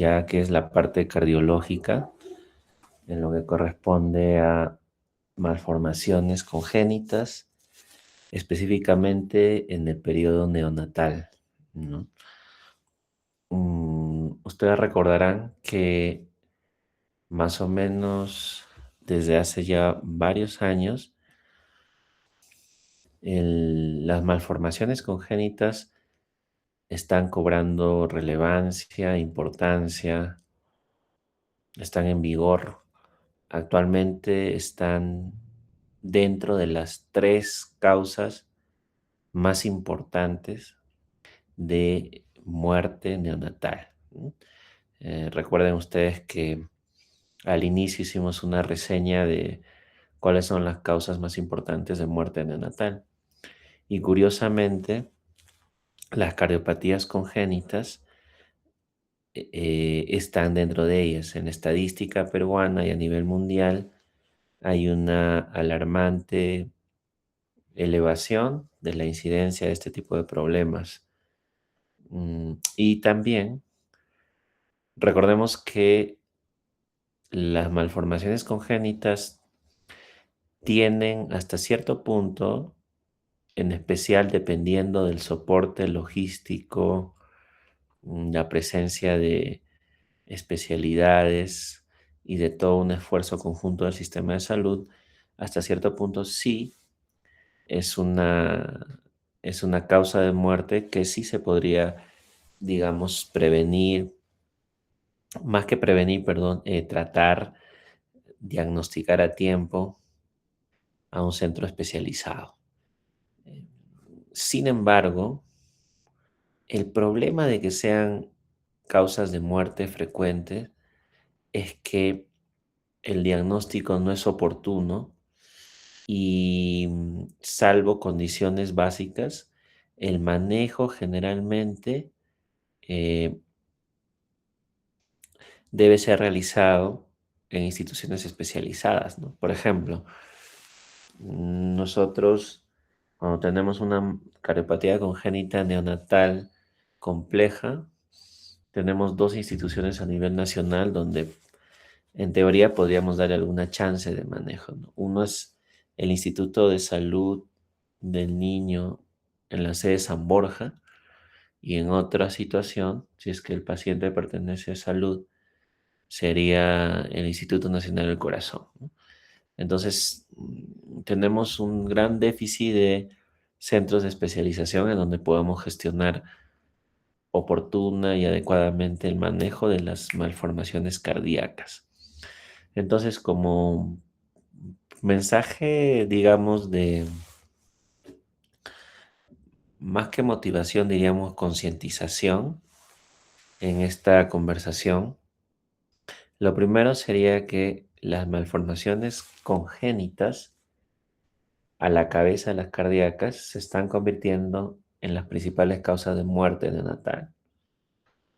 ya que es la parte cardiológica, en lo que corresponde a malformaciones congénitas, específicamente en el periodo neonatal, ¿no? Ustedes recordarán que más o menos desde hace ya varios años, las malformaciones congénitas están cobrando relevancia, importancia, están en vigor. Actualmente están dentro de las tres causas más importantes de muerte neonatal, ¿no? Recuerden ustedes que al inicio hicimos una reseña de cuáles son las causas más importantes de muerte neonatal. Y curiosamente, las cardiopatías congénitas están dentro de ellas. En la estadística peruana y a nivel mundial hay una alarmante elevación de la incidencia de este tipo de problemas. Y también recordemos que las malformaciones congénitas tienen hasta cierto punto, en especial dependiendo del soporte logístico, la presencia de especialidades y de todo un esfuerzo conjunto del sistema de salud, hasta cierto punto sí es es una causa de muerte que sí se podría, digamos, prevenir, más que prevenir, perdón, tratar, diagnosticar a tiempo a un centro especializado. Eh, Sin embargo, el problema de que sean causas de muerte frecuentes es que el diagnóstico no es oportuno y salvo condiciones básicas, el manejo generalmente eh, debe ser realizado en instituciones especializadas, ¿no? Por ejemplo, nosotros cuando tenemos una cardiopatía congénita neonatal compleja, tenemos dos instituciones a nivel nacional donde en teoría podríamos darle alguna chance de manejo, ¿no? Uno es el Instituto de Salud del Niño en la sede San Borja y en otra situación, si es que el paciente pertenece a salud, sería el Instituto Nacional del Corazón, ¿no? Entonces, tenemos un gran déficit de centros de especialización en donde podemos gestionar oportuna y adecuadamente el manejo de las malformaciones cardíacas. Entonces, como mensaje, digamos, de más que motivación, diríamos concientización en esta conversación, lo primero sería que las malformaciones congénitas a la cabeza de las cardíacas se están convirtiendo en las principales causas de muerte neonatal.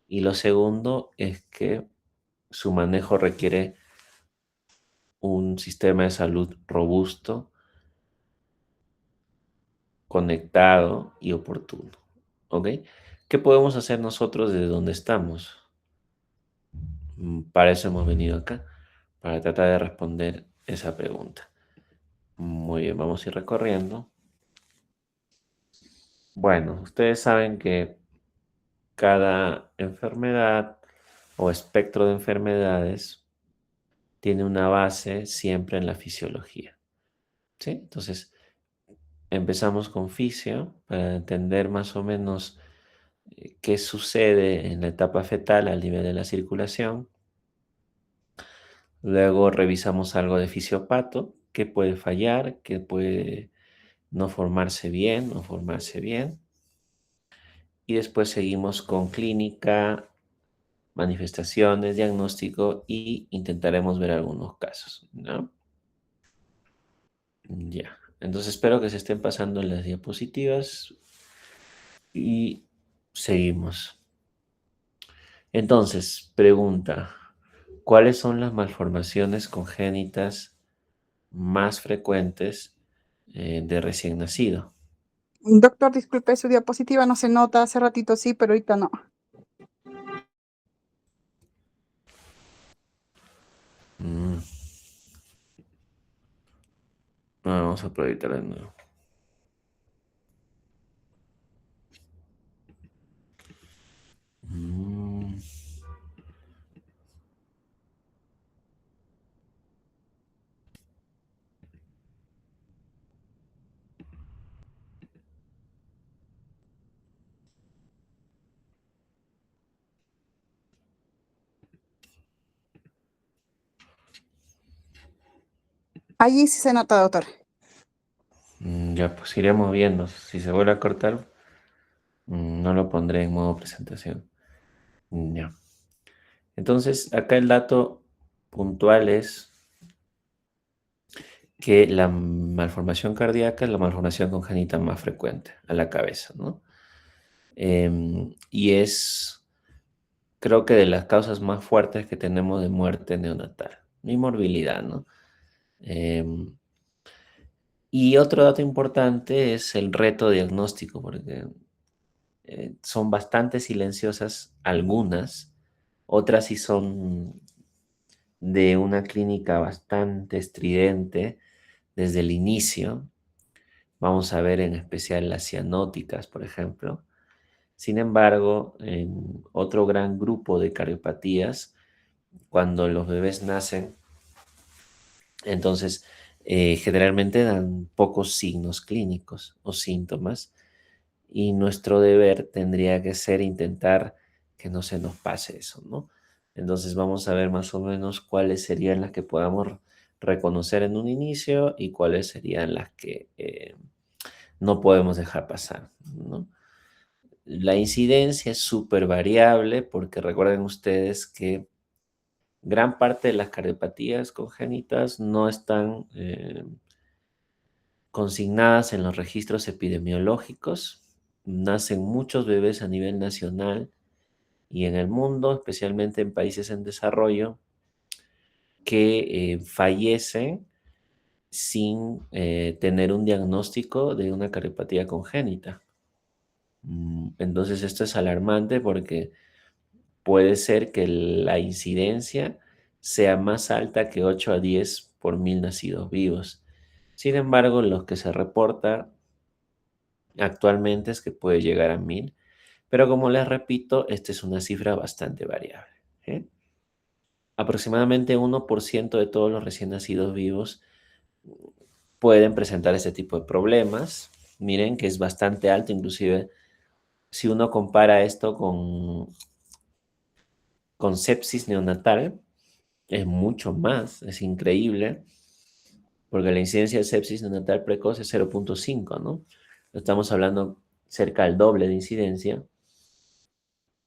Y lo segundo es que su manejo requiere un sistema de salud robusto, conectado y oportuno. ¿Ok? ¿Qué podemos hacer nosotros desde donde estamos? Para eso hemos venido acá, para tratar de responder esa pregunta. Muy bien, vamos a ir recorriendo. Bueno, ustedes saben que cada enfermedad o espectro de enfermedades tiene una base siempre en la fisiología, ¿sí? Entonces, empezamos con fisio para entender más o menos qué sucede en la etapa fetal al nivel de la circulación. Luego revisamos algo de fisiopato, qué puede fallar, qué puede no formarse bien, no formarse bien. Y después seguimos con clínica, manifestaciones, diagnóstico y intentaremos ver algunos casos, ¿no? Ya. Entonces espero que se estén pasando las diapositivas y seguimos. Entonces, pregunta, ¿cuáles son las malformaciones congénitas más frecuentes de recién nacido? Doctor, disculpe, su diapositiva no se nota. Hace ratito sí, pero ahorita no. Vamos a proyectar de nuevo. Mm, Allí sí se nota, doctor. Ya, pues iremos viendo. Si se vuelve a cortar, no lo pondré en modo presentación. Ya. Entonces, acá el dato puntual es que la malformación cardíaca es la malformación congénita más frecuente a la cabeza, ¿no? Y es, creo que de las causas más fuertes que tenemos de muerte neonatal y morbilidad, ¿no? Em, y otro dato importante es el reto diagnóstico, porque son bastante silenciosas algunas, otras sí son de una clínica bastante estridente desde el inicio. Vamos a ver en especial las cianóticas, por ejemplo. Sin embargo, en otro gran grupo de cardiopatías, cuando los bebés nacen, entonces generalmente dan pocos signos clínicos o síntomas y nuestro deber tendría que ser intentar que no se nos pase eso, ¿no? Entonces vamos a ver más o menos cuáles serían las que podamos reconocer en un inicio y cuáles serían las que no podemos dejar pasar, ¿no? La incidencia es súper variable porque recuerden ustedes que gran parte de las cardiopatías congénitas no están consignadas en los registros epidemiológicos. Nacen muchos bebés a nivel nacional y en el mundo, especialmente en países en desarrollo, que fallecen sin tener un diagnóstico de una cardiopatía congénita. Entonces esto es alarmante porque puede ser que la incidencia sea más alta que 8 a 10 por 1000 nacidos vivos. Sin embargo, los que se reporta actualmente es que puede llegar a 1000, pero como les repito, esta es una cifra bastante variable. ¿Eh? Aproximadamente 1% de todos los recién nacidos vivos pueden presentar este tipo de problemas. Miren que es bastante alto, inclusive si uno compara esto con sepsis neonatal, es mucho más, es increíble, porque la incidencia de sepsis neonatal precoz es 0,5, ¿no? Estamos hablando cerca del doble de incidencia.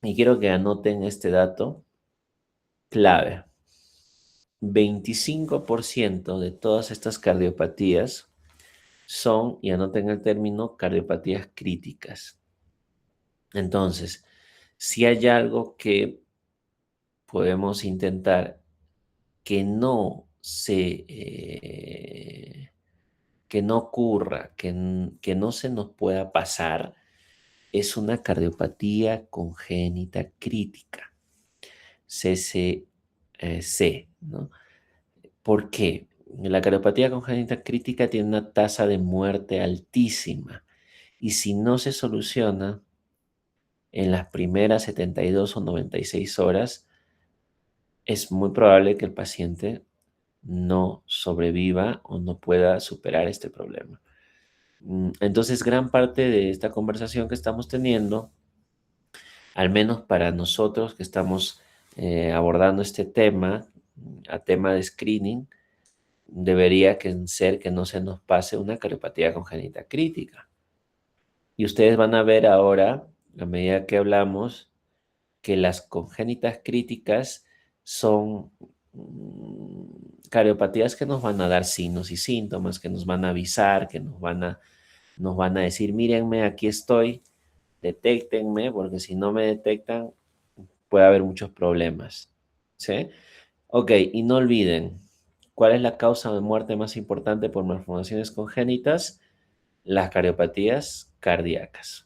Y quiero que anoten este dato clave. 25% de todas estas cardiopatías son, y anoten el término, cardiopatías críticas. Entonces, si hay algo que podemos intentar que no que no ocurra, que no se nos pueda pasar, es una cardiopatía congénita crítica, CCC, ¿no? ¿Por qué? La cardiopatía congénita crítica tiene una tasa de muerte altísima y si no se soluciona en las primeras 72 o 96 horas, es muy probable que el paciente no sobreviva o no pueda superar este problema. Entonces, gran parte de esta conversación que estamos teniendo, al menos para nosotros que estamos abordando este tema, a tema de screening, debería ser que no se nos pase una cardiopatía congénita crítica. Y ustedes van a ver ahora, a medida que hablamos, que las congénitas críticas son cardiopatías que nos van a dar signos y síntomas, que nos van a avisar, que nos van a decir, mírenme, aquí estoy, detéctenme, porque si no me detectan, puede haber muchos problemas. ¿Sí? Ok, y no olviden, ¿cuál es la causa de muerte más importante por malformaciones congénitas? Las cardiopatías cardíacas.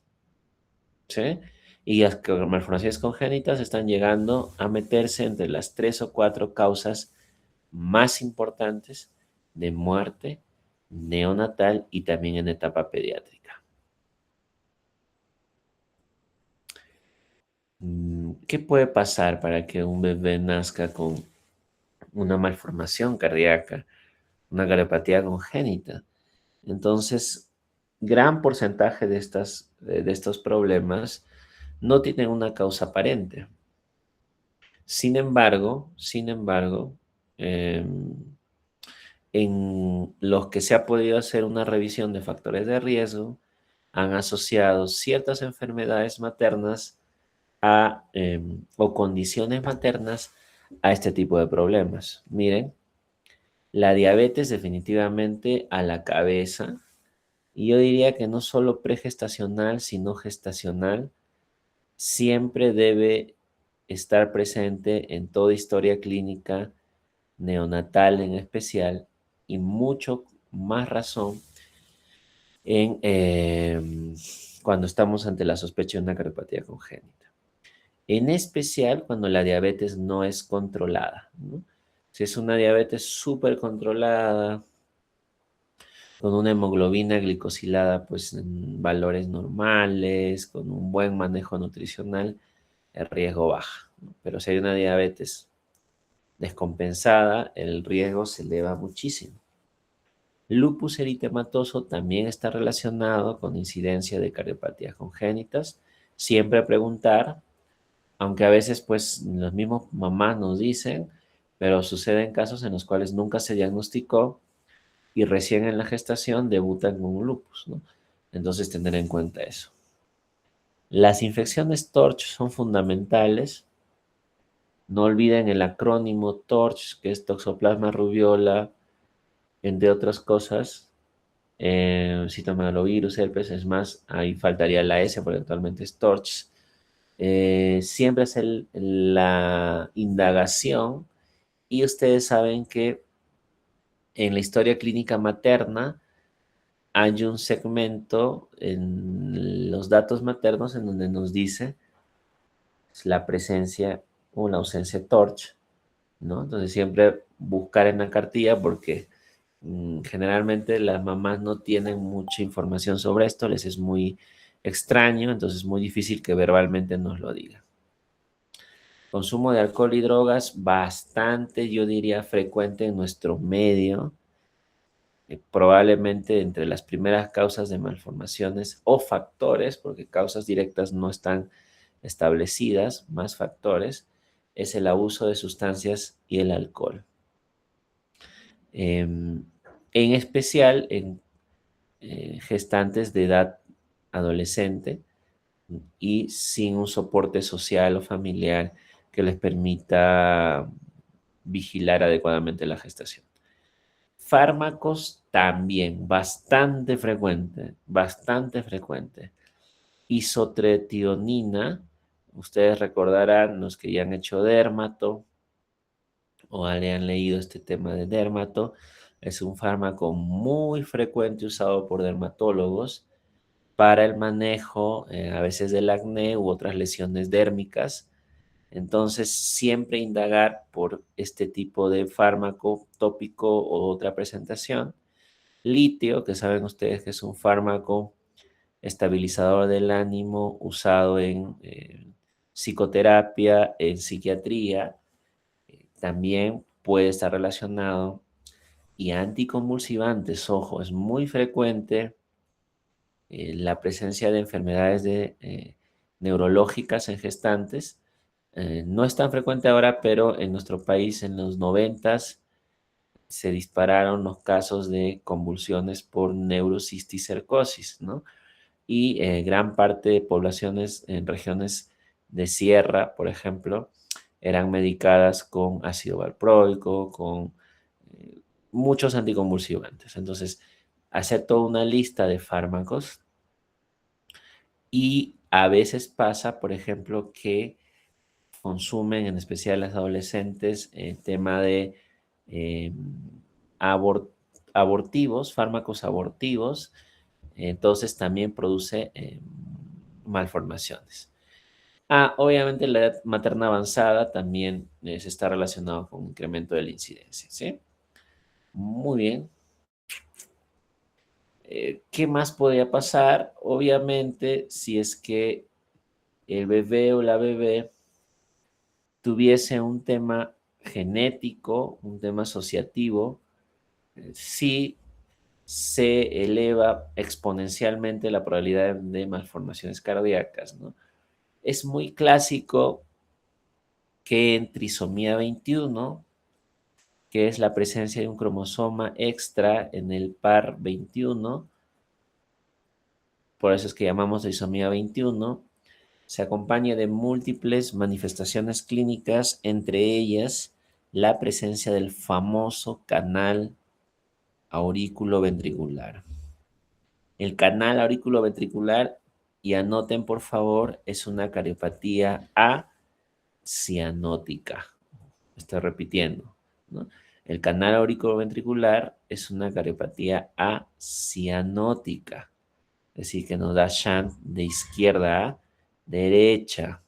¿Sí? Y las malformaciones congénitas están llegando a meterse entre las 3 o 4 causas más importantes de muerte neonatal y también en etapa pediátrica. ¿Qué puede pasar para que un bebé nazca con una malformación cardíaca, una cardiopatía congénita? Entonces, gran porcentaje de estos problemas no tienen una causa aparente. Sin embargo, em, en los que se ha podido hacer una revisión de factores de riesgo, han asociado ciertas enfermedades maternas o condiciones maternas a este tipo de problemas. Miren, la diabetes definitivamente a la cabeza, y yo diría que no solo pregestacional, sino gestacional, siempre debe estar presente en toda historia clínica neonatal en especial, y mucho más razón cuando estamos ante la sospecha de una cardiopatía congénita. En especial cuando la diabetes no es controlada, ¿no? Si es una diabetes súper controlada, con una hemoglobina glicosilada pues en valores normales, con un buen manejo nutricional, el riesgo baja, ¿no? Pero si hay una diabetes descompensada, el riesgo se eleva muchísimo. Lupus eritematoso también está relacionado con incidencia de cardiopatías congénitas. Siempre preguntar, aunque a veces pues los mismos mamás nos dicen, pero suceden casos en los cuales nunca se diagnosticó y recién en la gestación debutan con un lupus, ¿no? Entonces tener en cuenta eso. Las infecciones TORCH son fundamentales. No olviden el acrónimo TORCH, que es Toxoplasma rubiola, entre otras cosas. Citomegalovirus, herpes, es más, ahí faltaría la S porque actualmente es TORCH. Siempre es la indagación, y ustedes saben que en la historia clínica materna hay un segmento en los datos maternos en donde nos dice la presencia o la ausencia de TORCH, ¿no? Entonces siempre buscar en la cartilla porque generalmente las mamás no tienen mucha información sobre esto, les es muy extraño, entonces es muy difícil que verbalmente nos lo digan. Consumo de alcohol y drogas bastante, yo diría, frecuente en nuestro medio. Probablemente entre las primeras causas de malformaciones o factores, porque causas directas no están establecidas, más factores, es el abuso de sustancias y el alcohol. En especial en gestantes de edad adolescente y sin un soporte social o familiar que les permita vigilar adecuadamente la gestación. Fármacos también, bastante frecuente. Isotretinoína, ustedes recordarán, los que ya han hecho dermato o han leído este tema de dermato, es un fármaco muy frecuente usado por dermatólogos para el manejo a veces del acné u otras lesiones dérmicas. Entonces, siempre indagar por este tipo de fármaco tópico o otra presentación. Litio, que saben ustedes que es un fármaco estabilizador del ánimo usado en psicoterapia, en psiquiatría, también puede estar relacionado. Y anticonvulsivantes, ojo, es muy frecuente la presencia de enfermedades neurológicas en gestantes. No es tan frecuente ahora, pero en nuestro país en los 90s se dispararon los casos de convulsiones por neurocisticercosis, ¿no? Y gran parte de poblaciones en regiones de sierra, por ejemplo, eran medicadas con ácido valproico, con muchos anticonvulsivantes. Entonces, hacer toda una lista de fármacos. Y a veces pasa, por ejemplo, que consumen, en especial las adolescentes, el tema de eh, abor- abortivos, fármacos abortivos, entonces también produce malformaciones. Obviamente la edad materna avanzada también se está relacionado con un incremento de la incidencia, ¿sí? Muy bien. ¿Qué más podría pasar? Obviamente, si es que el bebé o la bebé tuviese un tema genético, un tema asociativo, sí se eleva exponencialmente la probabilidad de malformaciones cardíacas, ¿no? Es muy clásico que en trisomía 21, que es la presencia de un cromosoma extra en el par 21, por eso es que llamamos trisomía 21, se acompaña de múltiples manifestaciones clínicas, entre ellas la presencia del famoso canal aurículo-ventricular. El canal aurículo-ventricular, y anoten por favor, es una cariopatía acianótica. Estoy repitiendo, ¿no? El canal auriculoventricular es una cariopatía acianótica, es decir, que nos da shunt de izquierda a derecha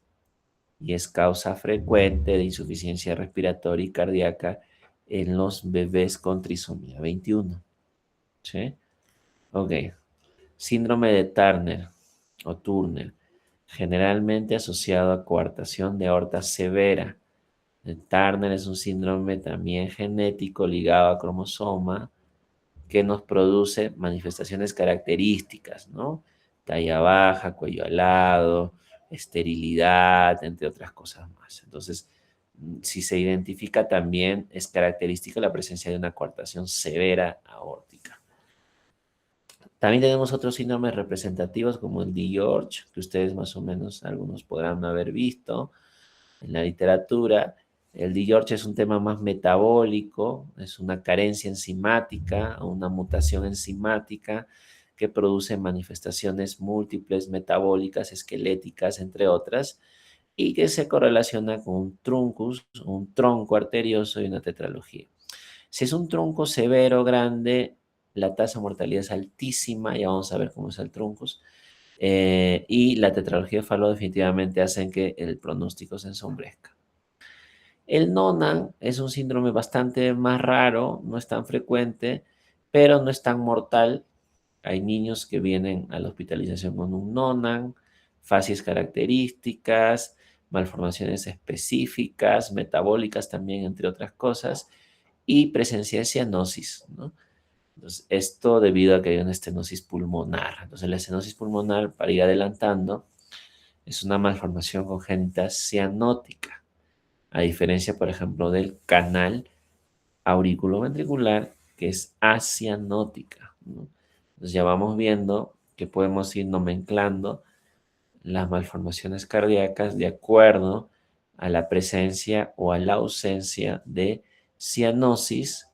y es causa frecuente de insuficiencia respiratoria y cardíaca en los bebés con trisomía 21. ¿Sí? Ok. Síndrome de Turner o Turner, generalmente asociado a coartación de aorta severa. El Turner es un síndrome también genético ligado a cromosoma que nos produce manifestaciones características, ¿no? Talla baja, cuello alado, esterilidad, entre otras cosas más. Entonces, si se identifica también, es característica la presencia de una coartación severa aórtica. También tenemos otros síndromes representativos como el de George, que ustedes más o menos algunos podrán haber visto en la literatura. El de George es un tema más metabólico, es una carencia enzimática o una mutación enzimática que produce manifestaciones múltiples metabólicas, esqueléticas, entre otras, y que se correlaciona con un truncus, un tronco arterioso y una tetralogía. Si es un tronco severo, grande, la tasa de mortalidad es altísima, ya vamos a ver cómo es el truncus, y la tetralogía de Fallot definitivamente hacen que el pronóstico se ensombrezca. El Nonan es un síndrome bastante más raro, no es tan frecuente, pero no es tan mortal. Hay niños que vienen a la hospitalización con un Nonan, facies características, malformaciones específicas, metabólicas también, entre otras cosas, y presencia de cianosis, ¿no? Entonces, esto debido a que hay una estenosis pulmonar. Entonces, la estenosis pulmonar, para ir adelantando, es una malformación congénita cianótica, a diferencia, por ejemplo, del canal auriculoventricular, que es acianótica, ¿no? Entonces, ya vamos viendo que podemos ir nomenclando las malformaciones cardíacas de acuerdo a la presencia o a la ausencia de cianosis,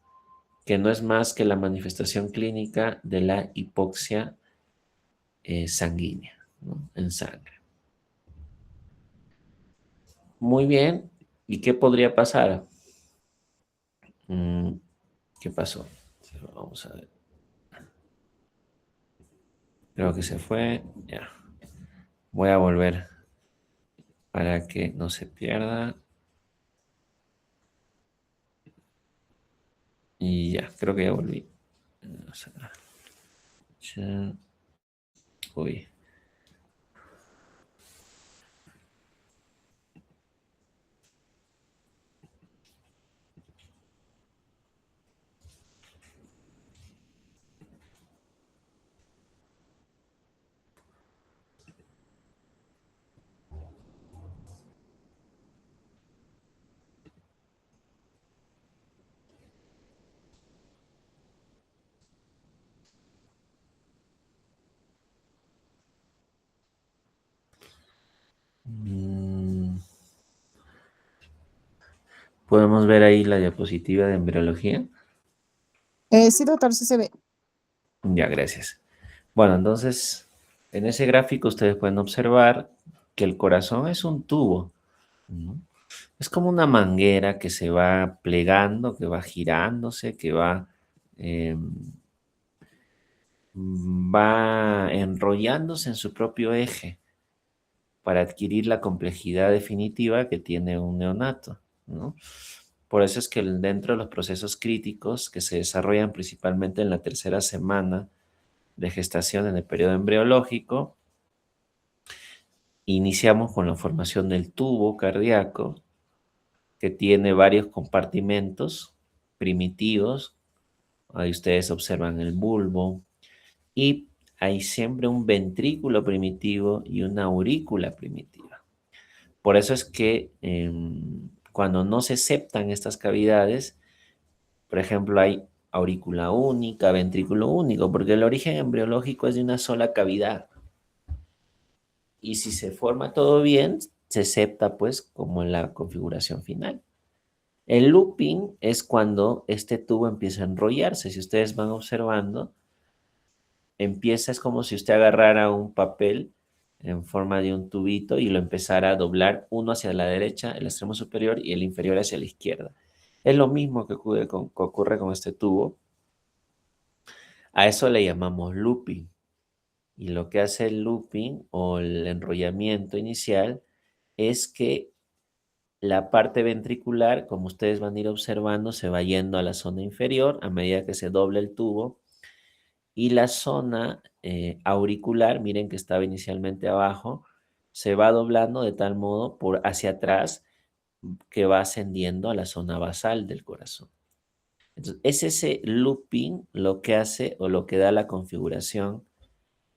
que no es más que la manifestación clínica de la hipoxia sanguínea, ¿no? En sangre. Muy bien. ¿Y qué podría pasar? Mm, ¿Qué pasó? Vamos a ver. Creo que se fue. Ya. Voy a volver para que no se pierda. Y ya, creo que ya volví. Vamos a ver. Ya. Uy. Mm, Podemos ver ahí la diapositiva de embriología. Sí, doctor, sí se ve. Ya, gracias. Bueno, entonces, en ese gráfico ustedes pueden observar que el corazón es un tubo, ¿no? Es como una manguera que se va plegando, que va girándose, que eh, va enrollándose en su propio eje para adquirir la complejidad definitiva que tiene un neonato, ¿no? Por eso es que dentro de los procesos críticos que se desarrollan principalmente en la tercera semana de gestación, en el periodo embriológico, iniciamos con la formación del tubo cardíaco, que tiene varios compartimentos primitivos. Ahí ustedes observan el bulbo y hay siempre un ventrículo primitivo y una aurícula primitiva. Por eso es que cuando no se septan estas cavidades, por ejemplo, hay aurícula única, ventrículo único, porque el origen embriológico es de una sola cavidad. Y si se forma todo bien, se septa pues como en la configuración final. El looping es cuando este tubo empieza a enrollarse. Si ustedes van observando, empieza, es como si usted agarrara un papel en forma de un tubito y lo empezara a doblar uno hacia la derecha, el extremo superior, y el inferior hacia la izquierda. Es lo mismo que ocurre con este tubo. A eso le llamamos looping. Y lo que hace el looping o el enrollamiento inicial es que la parte ventricular, como ustedes van a ir observando, se va yendo a la zona inferior a medida que se dobla el tubo. Y la zona auricular, miren que estaba inicialmente abajo, se va doblando de tal modo por hacia atrás que va ascendiendo a la zona basal del corazón. Entonces, es ese looping lo que hace o lo que da la configuración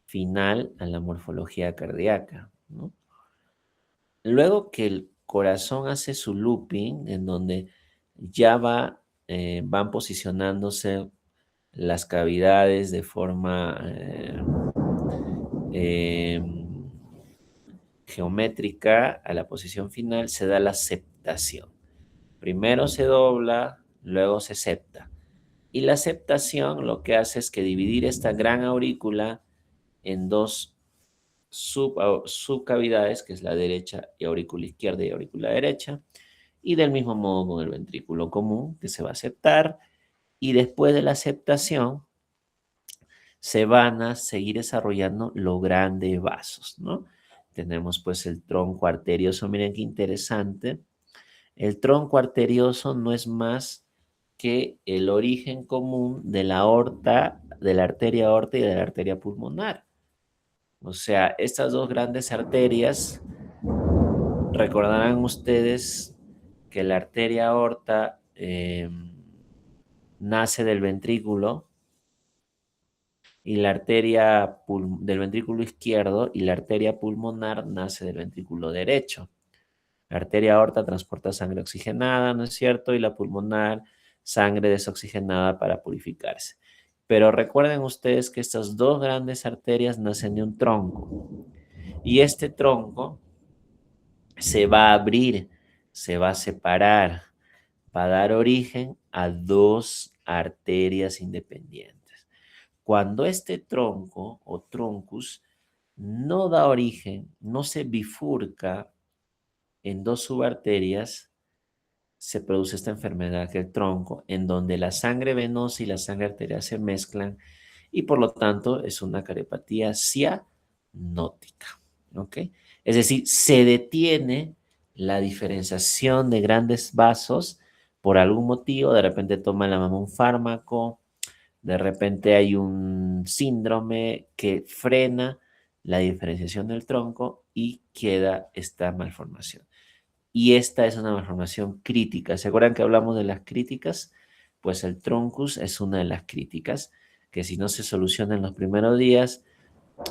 final a la morfología cardíaca, ¿no? Luego que el corazón hace su looping, en donde ya van posicionándose las cavidades de forma em, geométrica a la posición final, se da la septación. Primero se dobla, luego se septa. Y la septación lo que hace es que dividir esta gran aurícula en dos subcavidades, que es la derecha y aurícula izquierda y aurícula derecha, y del mismo modo con el ventrículo común, que se va a septar, y después de la septación se van a seguir desarrollando los grandes vasos, ¿no? Tenemos pues el tronco arterioso, miren qué interesante. El tronco arterioso no es más que el origen común de la aorta, de la arteria aorta y de la arteria pulmonar. O sea, estas dos grandes arterias, recordarán ustedes que la arteria aorta nace del ventrículo y la arteria del ventrículo izquierdo y la arteria pulmonar nace del ventrículo derecho. La arteria aorta transporta sangre oxigenada, ¿no es cierto? Y la pulmonar, sangre desoxigenada para purificarse. Pero recuerden ustedes que estas dos grandes arterias nacen de un tronco. Y este tronco se va a abrir, se va a separar, va a dar origen a dos arterias independientes. Cuando este tronco o troncus no da origen, no se bifurca en dos subarterias, se produce esta enfermedad que el tronco, en donde la sangre venosa y la sangre arterial se mezclan y por lo tanto es una cariopatía cianótica. ¿Ok? Es decir, se detiene la diferenciación de grandes vasos por algún motivo, de repente toma la mamá un fármaco, de repente hay un síndrome que frena la diferenciación del tronco y queda esta malformación. Y esta es una malformación crítica. ¿Se acuerdan que hablamos de las críticas? Pues el troncus es una de las críticas, que si no se soluciona en los primeros días,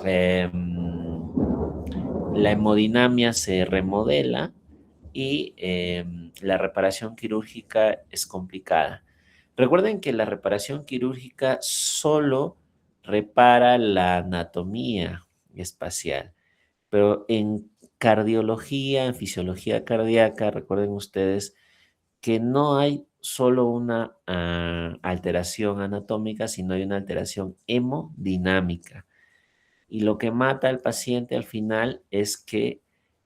la hemodinamia se remodela y la reparación quirúrgica es complicada. Recuerden que la reparación quirúrgica solo repara la anatomía espacial, pero en cardiología, en fisiología cardíaca, recuerden ustedes que no hay solo una alteración anatómica, sino hay una alteración hemodinámica. Y lo que mata al paciente al final es que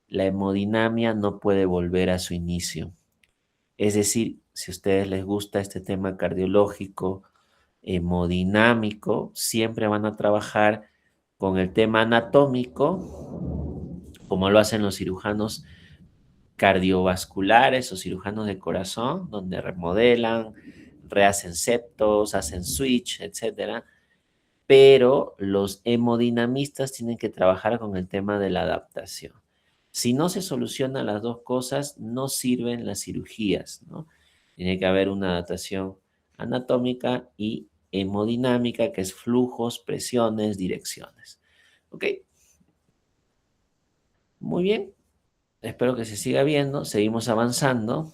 la hemodinamia no puede volver a su inicio. Es decir, si a ustedes les gusta este tema cardiológico, hemodinámico, siempre van a trabajar con el tema anatómico, como lo hacen los cirujanos cardiovasculares o cirujanos de corazón, donde remodelan, rehacen septos, hacen switch, etcétera. pero los hemodinamistas tienen que trabajar con el tema de la adaptación. Si no se solucionan las dos cosas, no sirven las cirugías, ¿no? Tiene que haber una adaptación anatómica y hemodinámica, que es flujos, presiones, direcciones. ¿Ok? Muy bien. Espero que se siga viendo. Seguimos avanzando.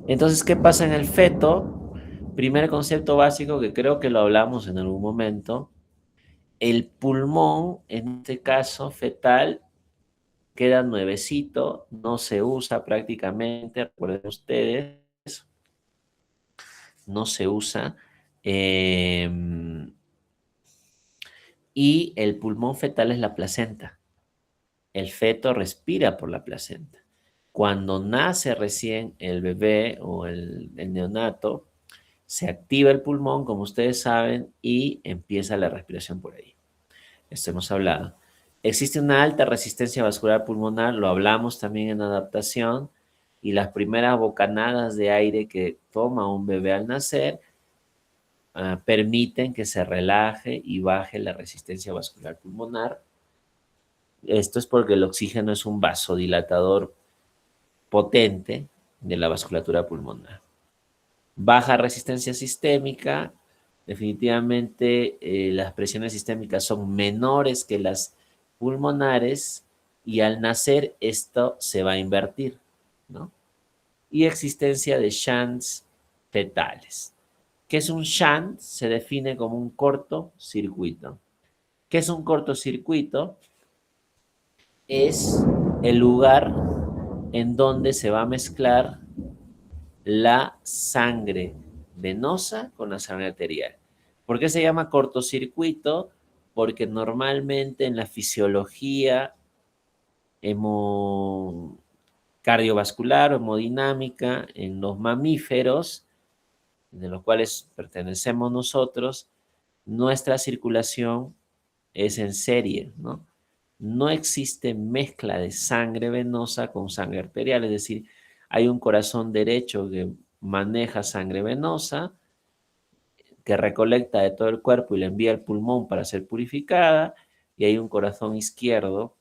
Entonces, ¿qué pasa en el feto? Primer concepto básico que creo que lo hablamos en algún momento. El pulmón, en este caso fetal, queda nuevecito, no se usa prácticamente, recuerden ustedes, no se usa. eh, y el pulmón fetal es la placenta. El feto respira por la placenta. Cuando nace recién el bebé o el neonato, se activa el pulmón, como ustedes saben, y empieza la respiración por ahí. Esto hemos hablado. Existe una alta resistencia vascular pulmonar, lo hablamos también en adaptación, y las primeras bocanadas de aire que toma un bebé al nacer permiten que se relaje y baje la resistencia vascular pulmonar. Esto es porque el oxígeno es un vasodilatador potente de la vasculatura pulmonar. Baja resistencia sistémica, definitivamente las presiones sistémicas son menores que las pulmonares y al nacer esto se va a invertir, ¿no? Y existencia de shunts fetales. ¿Qué es un shunt? Se define como un cortocircuito. ¿Qué es un cortocircuito? Es el lugar en donde se va a mezclar la sangre venosa con la sangre arterial. ¿Por qué se llama cortocircuito? Porque normalmente en la fisiología cardiovascular o hemodinámica, en los mamíferos, de los cuales pertenecemos nosotros, nuestra circulación es en serie, ¿no? No existe mezcla de sangre venosa con sangre arterial, es decir, hay un corazón derecho que maneja sangre venosa, que recolecta de todo el cuerpo y la envía al pulmón para ser purificada, y hay un corazón izquierdo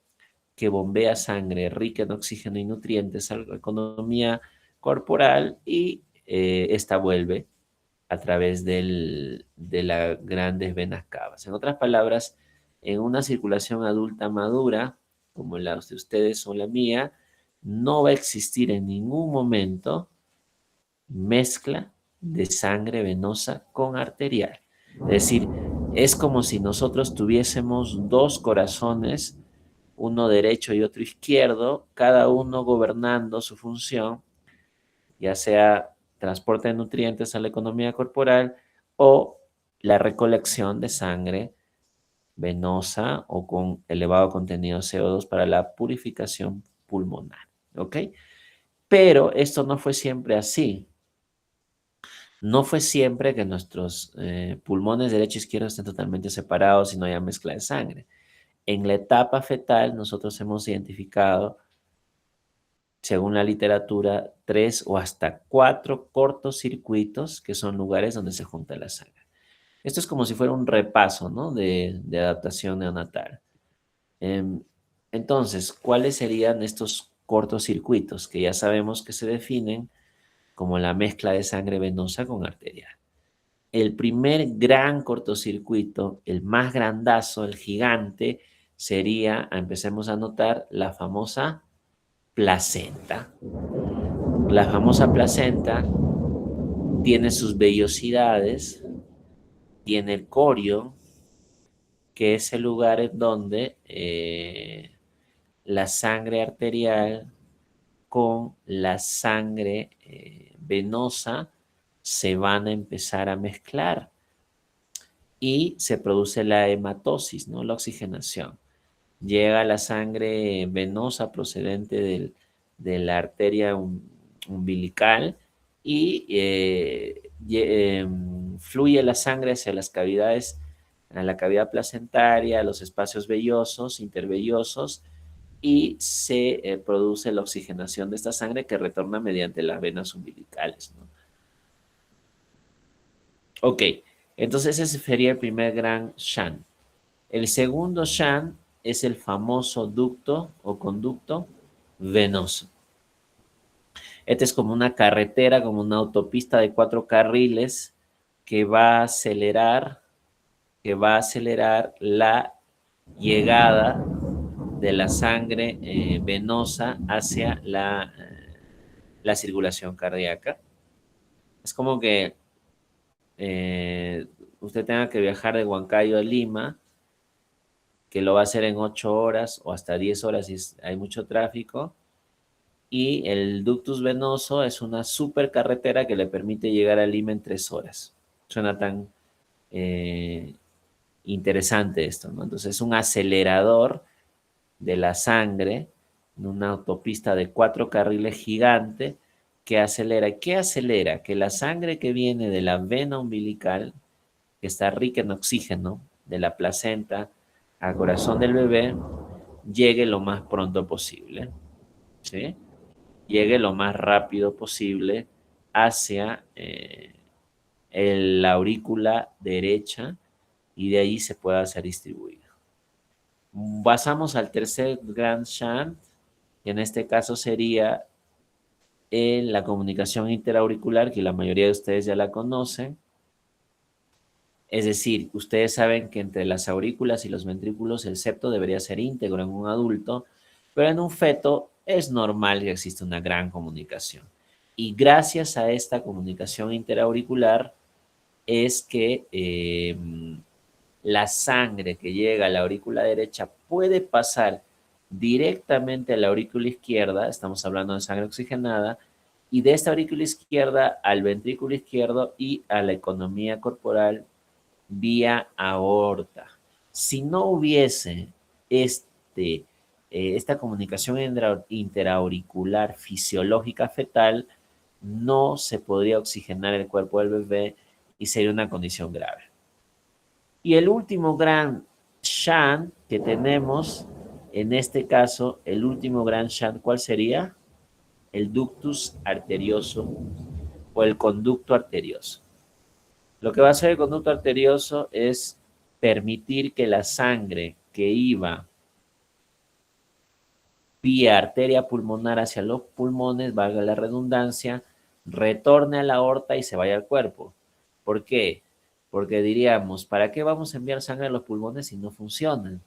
que bombea sangre rica en oxígeno y nutrientes a la economía corporal y esta vuelve a través de las grandes venas cavas. En otras palabras, en una circulación adulta madura, como la de ustedes o la mía, no va a existir en ningún momento mezcla de sangre venosa con arterial. Es decir, es como si nosotros tuviésemos dos corazones, uno derecho y otro izquierdo, cada uno gobernando su función, ya sea transporte de nutrientes a la economía corporal o la recolección de sangre venosa o con elevado contenido CO2 para la purificación pulmonar. ¿Ok? Pero esto no fue siempre así. No fue siempre que nuestros pulmones derecho e izquierdo estén totalmente separados y no haya mezcla de sangre. En la etapa fetal, nosotros hemos identificado, según la literatura, 3 o hasta 4 cortocircuitos, que son lugares donde se junta la sangre. Esto es como si fuera un repaso, ¿no? de adaptación neonatal. Em, entonces, ¿cuáles serían estos cortocircuitos? Que ya sabemos que se definen como la mezcla de sangre venosa con arterial. El primer gran cortocircuito, el más grandazo, el gigante, sería, empecemos a notar, la famosa placenta. La famosa placenta tiene sus vellosidades, tiene el corio, que es el lugar en donde la sangre arterial con la sangre venosa se van a empezar a mezclar y se produce la hematosis, ¿no? La oxigenación. Llega la sangre venosa procedente de la arteria umbilical y fluye la sangre hacia las cavidades, a la cavidad placentaria, a los espacios vellosos, intervellosos, y se produce la oxigenación de esta sangre que retorna mediante las venas umbilicales, ¿no? Ok, Entonces ese sería el primer gran shunt. El segundo shunt es el famoso ducto o conducto venoso. Este es como una carretera, como una autopista de 4 carriles que va a acelerar, la llegada de la sangre venosa hacia la circulación cardíaca. Es como que eh, usted tenga que viajar de Huancayo a Lima, que lo va a hacer en 8 horas o hasta 10 horas si hay mucho tráfico. Y el ductus venoso es una supercarretera que le permite llegar a Lima en 3 horas. Suena tan eh, interesante esto, ¿no? Entonces es un acelerador de la sangre en una autopista de 4 carriles gigante que acelera. ¿Qué acelera? Que la sangre que viene de la vena umbilical, que está rica en oxígeno, de la placenta al corazón del bebé, llegue lo más pronto posible, ¿sí? Llegue lo más rápido posible hacia la aurícula derecha y de ahí se pueda ser distribuido. Pasamos al tercer gran shunt, que en este caso sería en la comunicación interauricular, que la mayoría de ustedes ya la conocen. Es decir, ustedes saben que entre las aurículas y los ventrículos el septo debería ser íntegro en un adulto, pero en un feto es normal que exista una gran comunicación. Y gracias a esta comunicación interauricular es que la sangre que llega a la aurícula derecha puede pasar directamente a la aurícula izquierda, estamos hablando de sangre oxigenada, y de esta aurícula izquierda al ventrículo izquierdo y a la economía corporal vía aorta. Si no hubiese esta comunicación interauricular fisiológica fetal, no se podría oxigenar el cuerpo del bebé y sería una condición grave. Y el último gran shunt que tenemos, en este caso, el último gran shunt, ¿cuál sería? El ductus arterioso o el conducto arterioso. Lo que va a hacer el conducto arterioso es permitir que la sangre que iba vía arteria pulmonar hacia los pulmones, valga la redundancia, retorne a la aorta y se vaya al cuerpo. ¿Por qué? Porque diríamos, ¿para qué vamos a enviar sangre a los pulmones si no funcionan?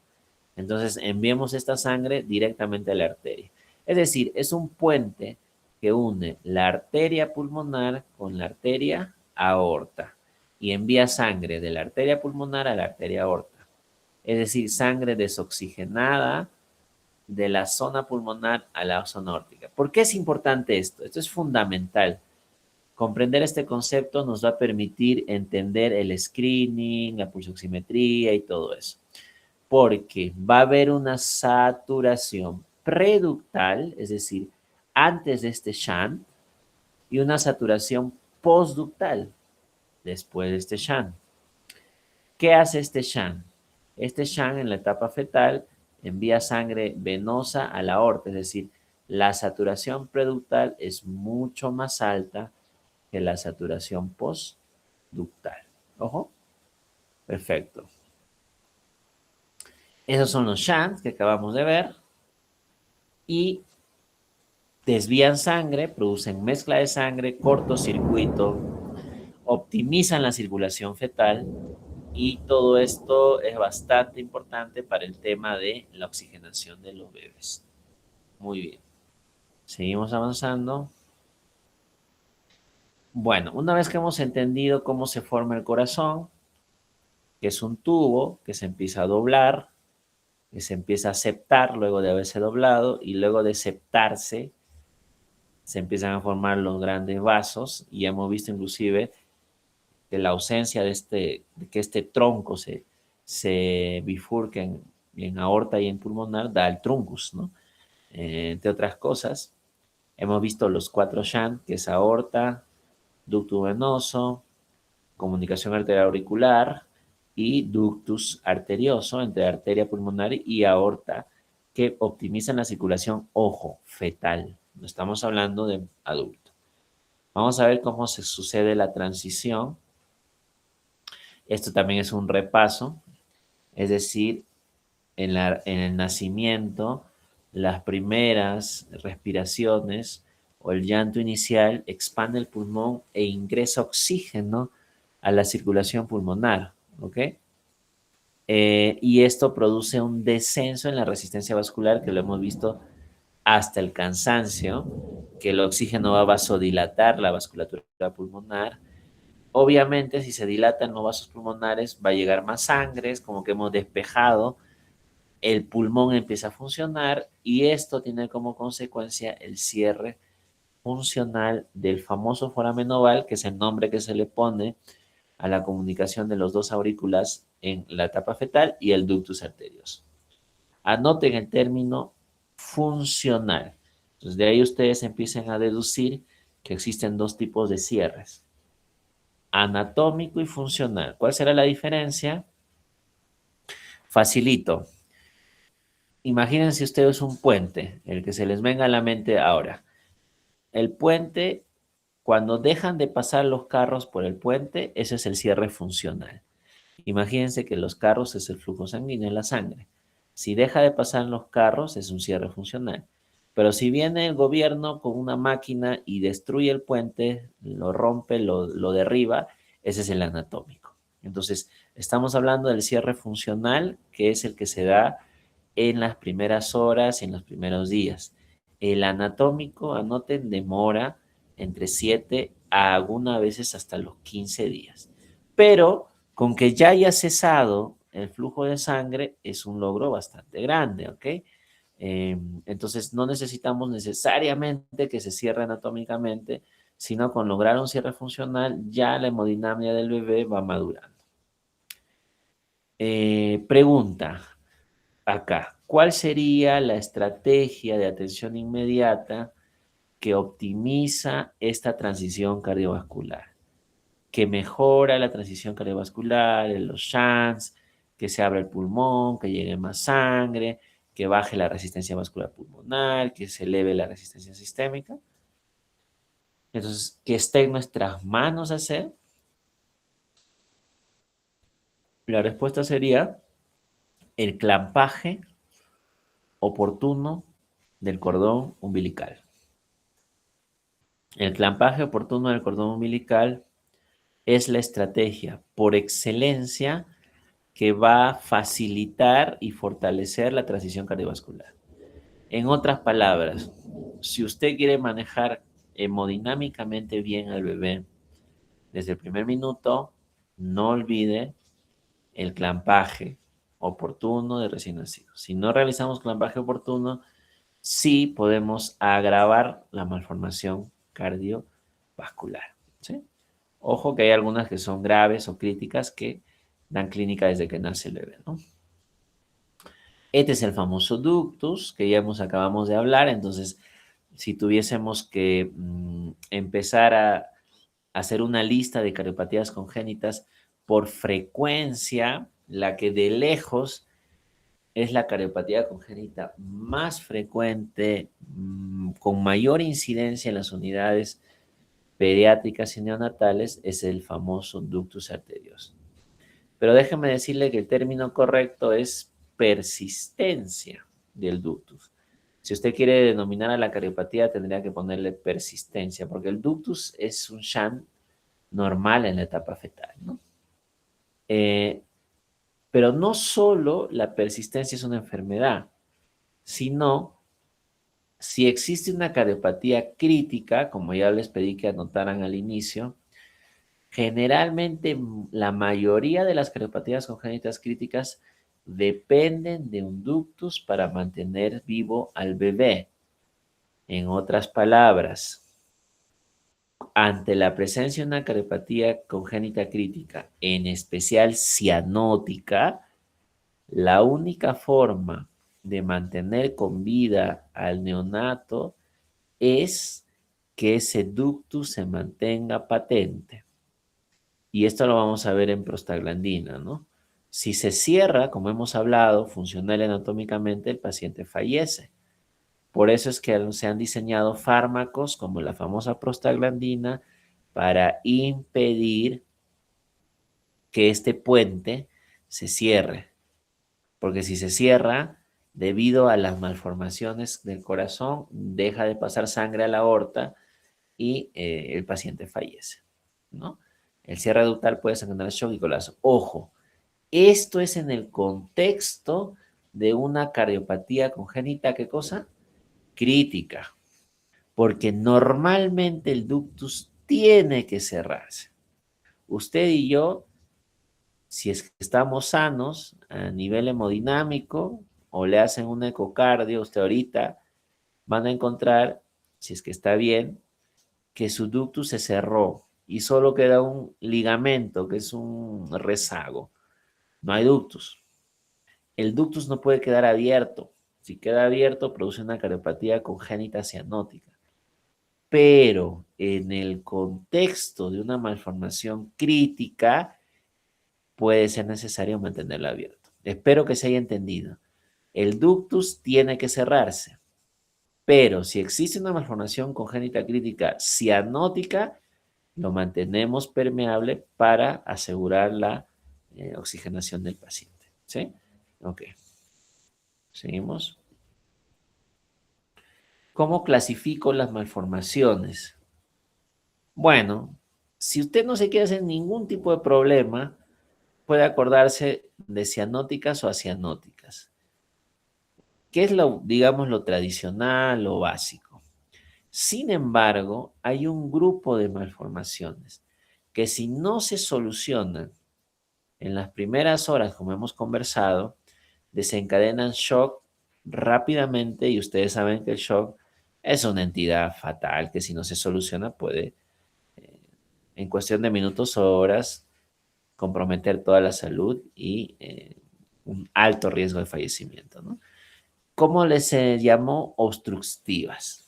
Entonces enviamos esta sangre directamente a la arteria. Es decir, es un puente que une la arteria pulmonar con la arteria aorta y envía sangre de la arteria pulmonar a la arteria aorta. Es decir, sangre desoxigenada de la zona pulmonar a la zona aórtica. ¿Por qué es importante esto? Esto es fundamental. Comprender este concepto nos va a permitir entender el screening, la pulsoximetría y todo eso. Porque va a haber una saturación preductal, es decir, antes de este shunt, y una saturación postductal, después de este shunt. ¿Qué hace este shunt? Este shunt en la etapa fetal envía sangre venosa a la aorta, es decir, la saturación preductal es mucho más alta que la saturación postductal. Ojo, perfecto. Esos son los shunts que acabamos de ver y desvían sangre, producen mezcla de sangre, cortocircuito, optimizan la circulación fetal y todo esto es bastante importante para el tema de la oxigenación de los bebés. Muy bien. Seguimos avanzando. Bueno, una vez que hemos entendido cómo se forma el corazón, que es un tubo que se empieza a doblar, que se empieza a septar luego de haberse doblado y luego de septarse se empiezan a formar los grandes vasos y hemos visto inclusive que la ausencia de que este tronco se bifurque en aorta y en pulmonar da el truncus, ¿no? Entre otras cosas, hemos visto los 4 shunt, que es aorta, ductus venoso, comunicación arterioauricular y ductus arterioso entre arteria pulmonar y aorta, que optimizan la circulación, ojo, fetal. No estamos hablando de adulto. Vamos a ver cómo se sucede la transición Esto también es un repaso, es decir, en el nacimiento, las primeras respiraciones o el llanto inicial expande el pulmón e ingresa oxígeno a la circulación pulmonar, ¿ok? Y esto produce un descenso en la resistencia vascular que lo hemos visto hasta el cansancio, que el oxígeno va a vasodilatar la vasculatura pulmonar. Obviamente, si se dilatan los vasos pulmonares, va a llegar más sangre, es como que hemos despejado, el pulmón empieza a funcionar y esto tiene como consecuencia el cierre funcional del famoso foramen oval, que es el nombre que se le pone a la comunicación de los dos aurículas en la etapa fetal y el ductus arterioso. Anoten el término funcional. Entonces, de ahí ustedes empiezan a deducir que existen dos tipos de cierres, anatómico y funcional. ¿Cuál será la diferencia? Facilito. Imagínense ustedes un puente, el que se les venga a la mente ahora. El puente, cuando dejan de pasar los carros por el puente, ese es el cierre funcional. Imagínense que los carros es el flujo sanguíneo, la sangre. Si deja de pasar los carros, es un cierre funcional. Pero si viene el gobierno con una máquina y destruye el puente, lo rompe, lo derriba, ese es el anatómico. Entonces, estamos hablando del cierre funcional, que es el que se da en las primeras horas, en los primeros días. El anatómico, anoten, demora entre 7 a algunas veces hasta los 15 días. Pero con que ya haya cesado el flujo de sangre es un logro bastante grande, ¿ok? Entonces no necesitamos necesariamente que se cierre anatómicamente, sino con lograr un cierre funcional ya la hemodinamia del bebé va madurando. Pregunta acá, ¿cuál sería la estrategia de atención inmediata que optimiza esta transición cardiovascular? Que mejora la transición cardiovascular, en los shunts, que se abra el pulmón, que llegue más sangre, que baje la resistencia vascular pulmonar, que se eleve la resistencia sistémica. Entonces, ¿qué esté en nuestras manos hacer? La respuesta sería el clampaje oportuno del cordón umbilical. El clampaje oportuno del cordón umbilical es la estrategia por excelencia que va a facilitar y fortalecer la transición cardiovascular. En otras palabras, si usted quiere manejar hemodinámicamente bien al bebé desde el primer minuto, no olvide el clampaje oportuno de recién nacido. Si no realizamos clampaje oportuno, sí podemos agravar la malformación cardiovascular. ¿Sí? Ojo que hay algunas que son graves o críticas que dan clínica desde que nace el bebé, ¿no? Este es el famoso ductus que ya acabamos de hablar. Entonces, si tuviésemos que empezar a hacer una lista de cardiopatías congénitas por frecuencia, la que de lejos es la cardiopatía congénita más frecuente, con mayor incidencia en las unidades pediátricas y neonatales, es el famoso ductus arterioso. Pero déjeme decirle que el término correcto es persistencia del ductus. Si usted quiere denominar a la cardiopatía, tendría que ponerle persistencia, porque el ductus es un shunt normal en la etapa fetal, ¿no? Pero no solo la persistencia es una enfermedad, sino si existe una cardiopatía crítica, como ya les pedí que anotaran al inicio, generalmente la mayoría de las cardiopatías congénitas críticas dependen de un ductus para mantener vivo al bebé. En otras palabras, ante la presencia de una cardiopatía congénita crítica, en especial cianótica, la única forma de mantener con vida al neonato es que ese ductus se mantenga patente. Y esto lo vamos a ver en prostaglandina, ¿no? Si se cierra, como hemos hablado, funcional y anatómicamente, el paciente fallece. Por eso es que se han diseñado fármacos como la famosa prostaglandina para impedir que este puente se cierre, porque si se cierra, debido a las malformaciones del corazón, deja de pasar sangre a la aorta y el paciente fallece, ¿no? El cierre ductal puede desencadenar shock y colapso. Ojo, esto es en el contexto de una cardiopatía congénita, ¿qué cosa? Crítica, porque normalmente el ductus tiene que cerrarse. Usted y yo, si es que estamos sanos a nivel hemodinámico o le hacen un ecocardio, usted ahorita van a encontrar, si es que está bien, que su ductus se cerró y solo queda un ligamento, que es un rezago. No hay ductus. El ductus no puede quedar abierto. Si queda abierto, produce una cardiopatía congénita cianótica. Pero en el contexto de una malformación crítica, puede ser necesario mantenerlo abierto. Espero que se haya entendido. El ductus tiene que cerrarse, pero si existe una malformación congénita crítica cianótica, lo mantenemos permeable para asegurar la oxigenación del paciente. ¿Sí? Ok. Seguimos. ¿Cómo clasifico las malformaciones? Bueno, si usted no se quiere hacer ningún tipo de problema, puede acordarse de cianóticas o acianóticas. ¿Qué es lo, digamos, lo tradicional, lo básico? Sin embargo, hay un grupo de malformaciones que si no se solucionan en las primeras horas, como hemos conversado, desencadenan shock rápidamente y ustedes saben que el shock es una entidad fatal que si no se soluciona puede, en cuestión de minutos o horas, comprometer toda la salud y un alto riesgo de fallecimiento, ¿no? ¿Cómo les llamó? Obstructivas.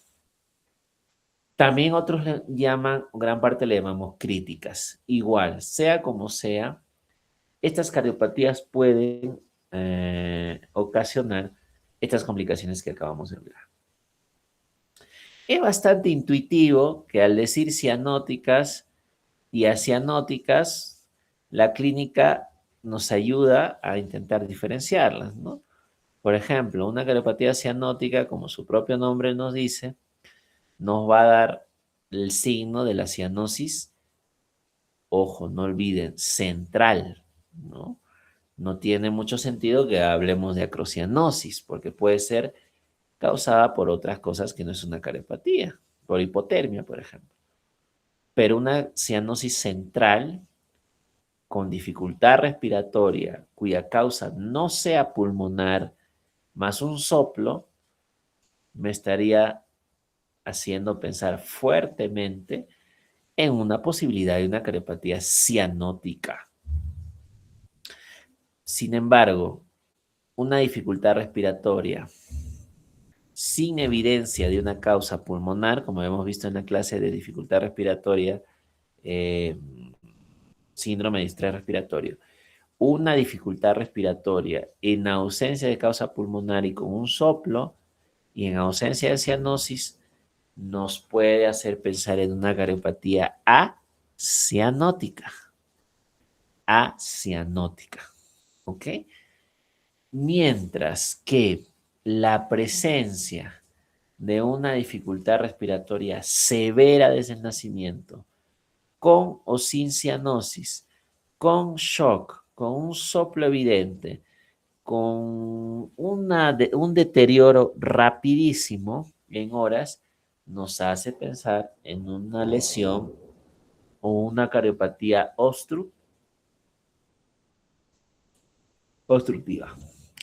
También otros le llaman, gran parte le llamamos críticas. Igual, sea como sea, estas cardiopatías pueden ocasionar estas complicaciones que acabamos de hablar. Es bastante intuitivo que al decir cianóticas y acianóticas, la clínica nos ayuda a intentar diferenciarlas, ¿no? Por ejemplo, una cardiopatía cianótica, como su propio nombre nos dice, nos va a dar el signo de la cianosis, ojo, no olviden, central, ¿no? No tiene mucho sentido que hablemos de acrocianosis, porque puede ser causada por otras cosas que no es una cardiopatía, por hipotermia, por ejemplo. Pero una cianosis central con dificultad respiratoria, cuya causa no sea pulmonar, más un soplo, me estaría haciendo pensar fuertemente en una posibilidad de una cardiopatía cianótica. Sin embargo, una dificultad respiratoria sin evidencia de una causa pulmonar, como hemos visto en la clase de dificultad respiratoria, eh, síndrome de estrés respiratorio, una dificultad respiratoria en ausencia de causa pulmonar y con un soplo y en ausencia de cianosis, nos puede hacer pensar en una cardiopatía acianótica. Acianótica. ¿Ok? Mientras que la presencia de una dificultad respiratoria severa desde el nacimiento, con o sin cianosis, con shock, con un soplo evidente, con un deterioro rapidísimo en horas, nos hace pensar en una lesión o una cardiopatía obstructiva.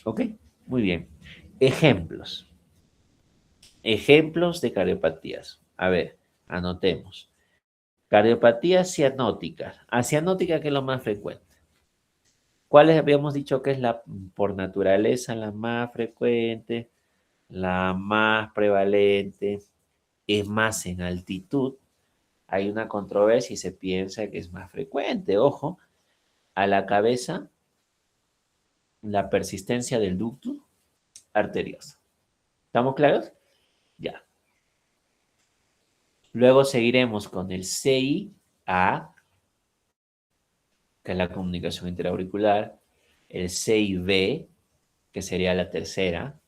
¿Ok? Muy bien. Ejemplos. Ejemplos de cardiopatías. A ver, anotemos. Cardiopatías cianóticas. Acianótica, que es lo más frecuente. ¿Cuáles habíamos dicho que es la, por naturaleza, la más frecuente, la más prevalente? Es más, en altitud hay una controversia y se piensa que es más frecuente. Ojo, a la cabeza, la persistencia del ducto arterioso. ¿Estamos claros? Ya. Luego seguiremos con el CIA, que es la comunicación interauricular, el CIV, que sería la tercera,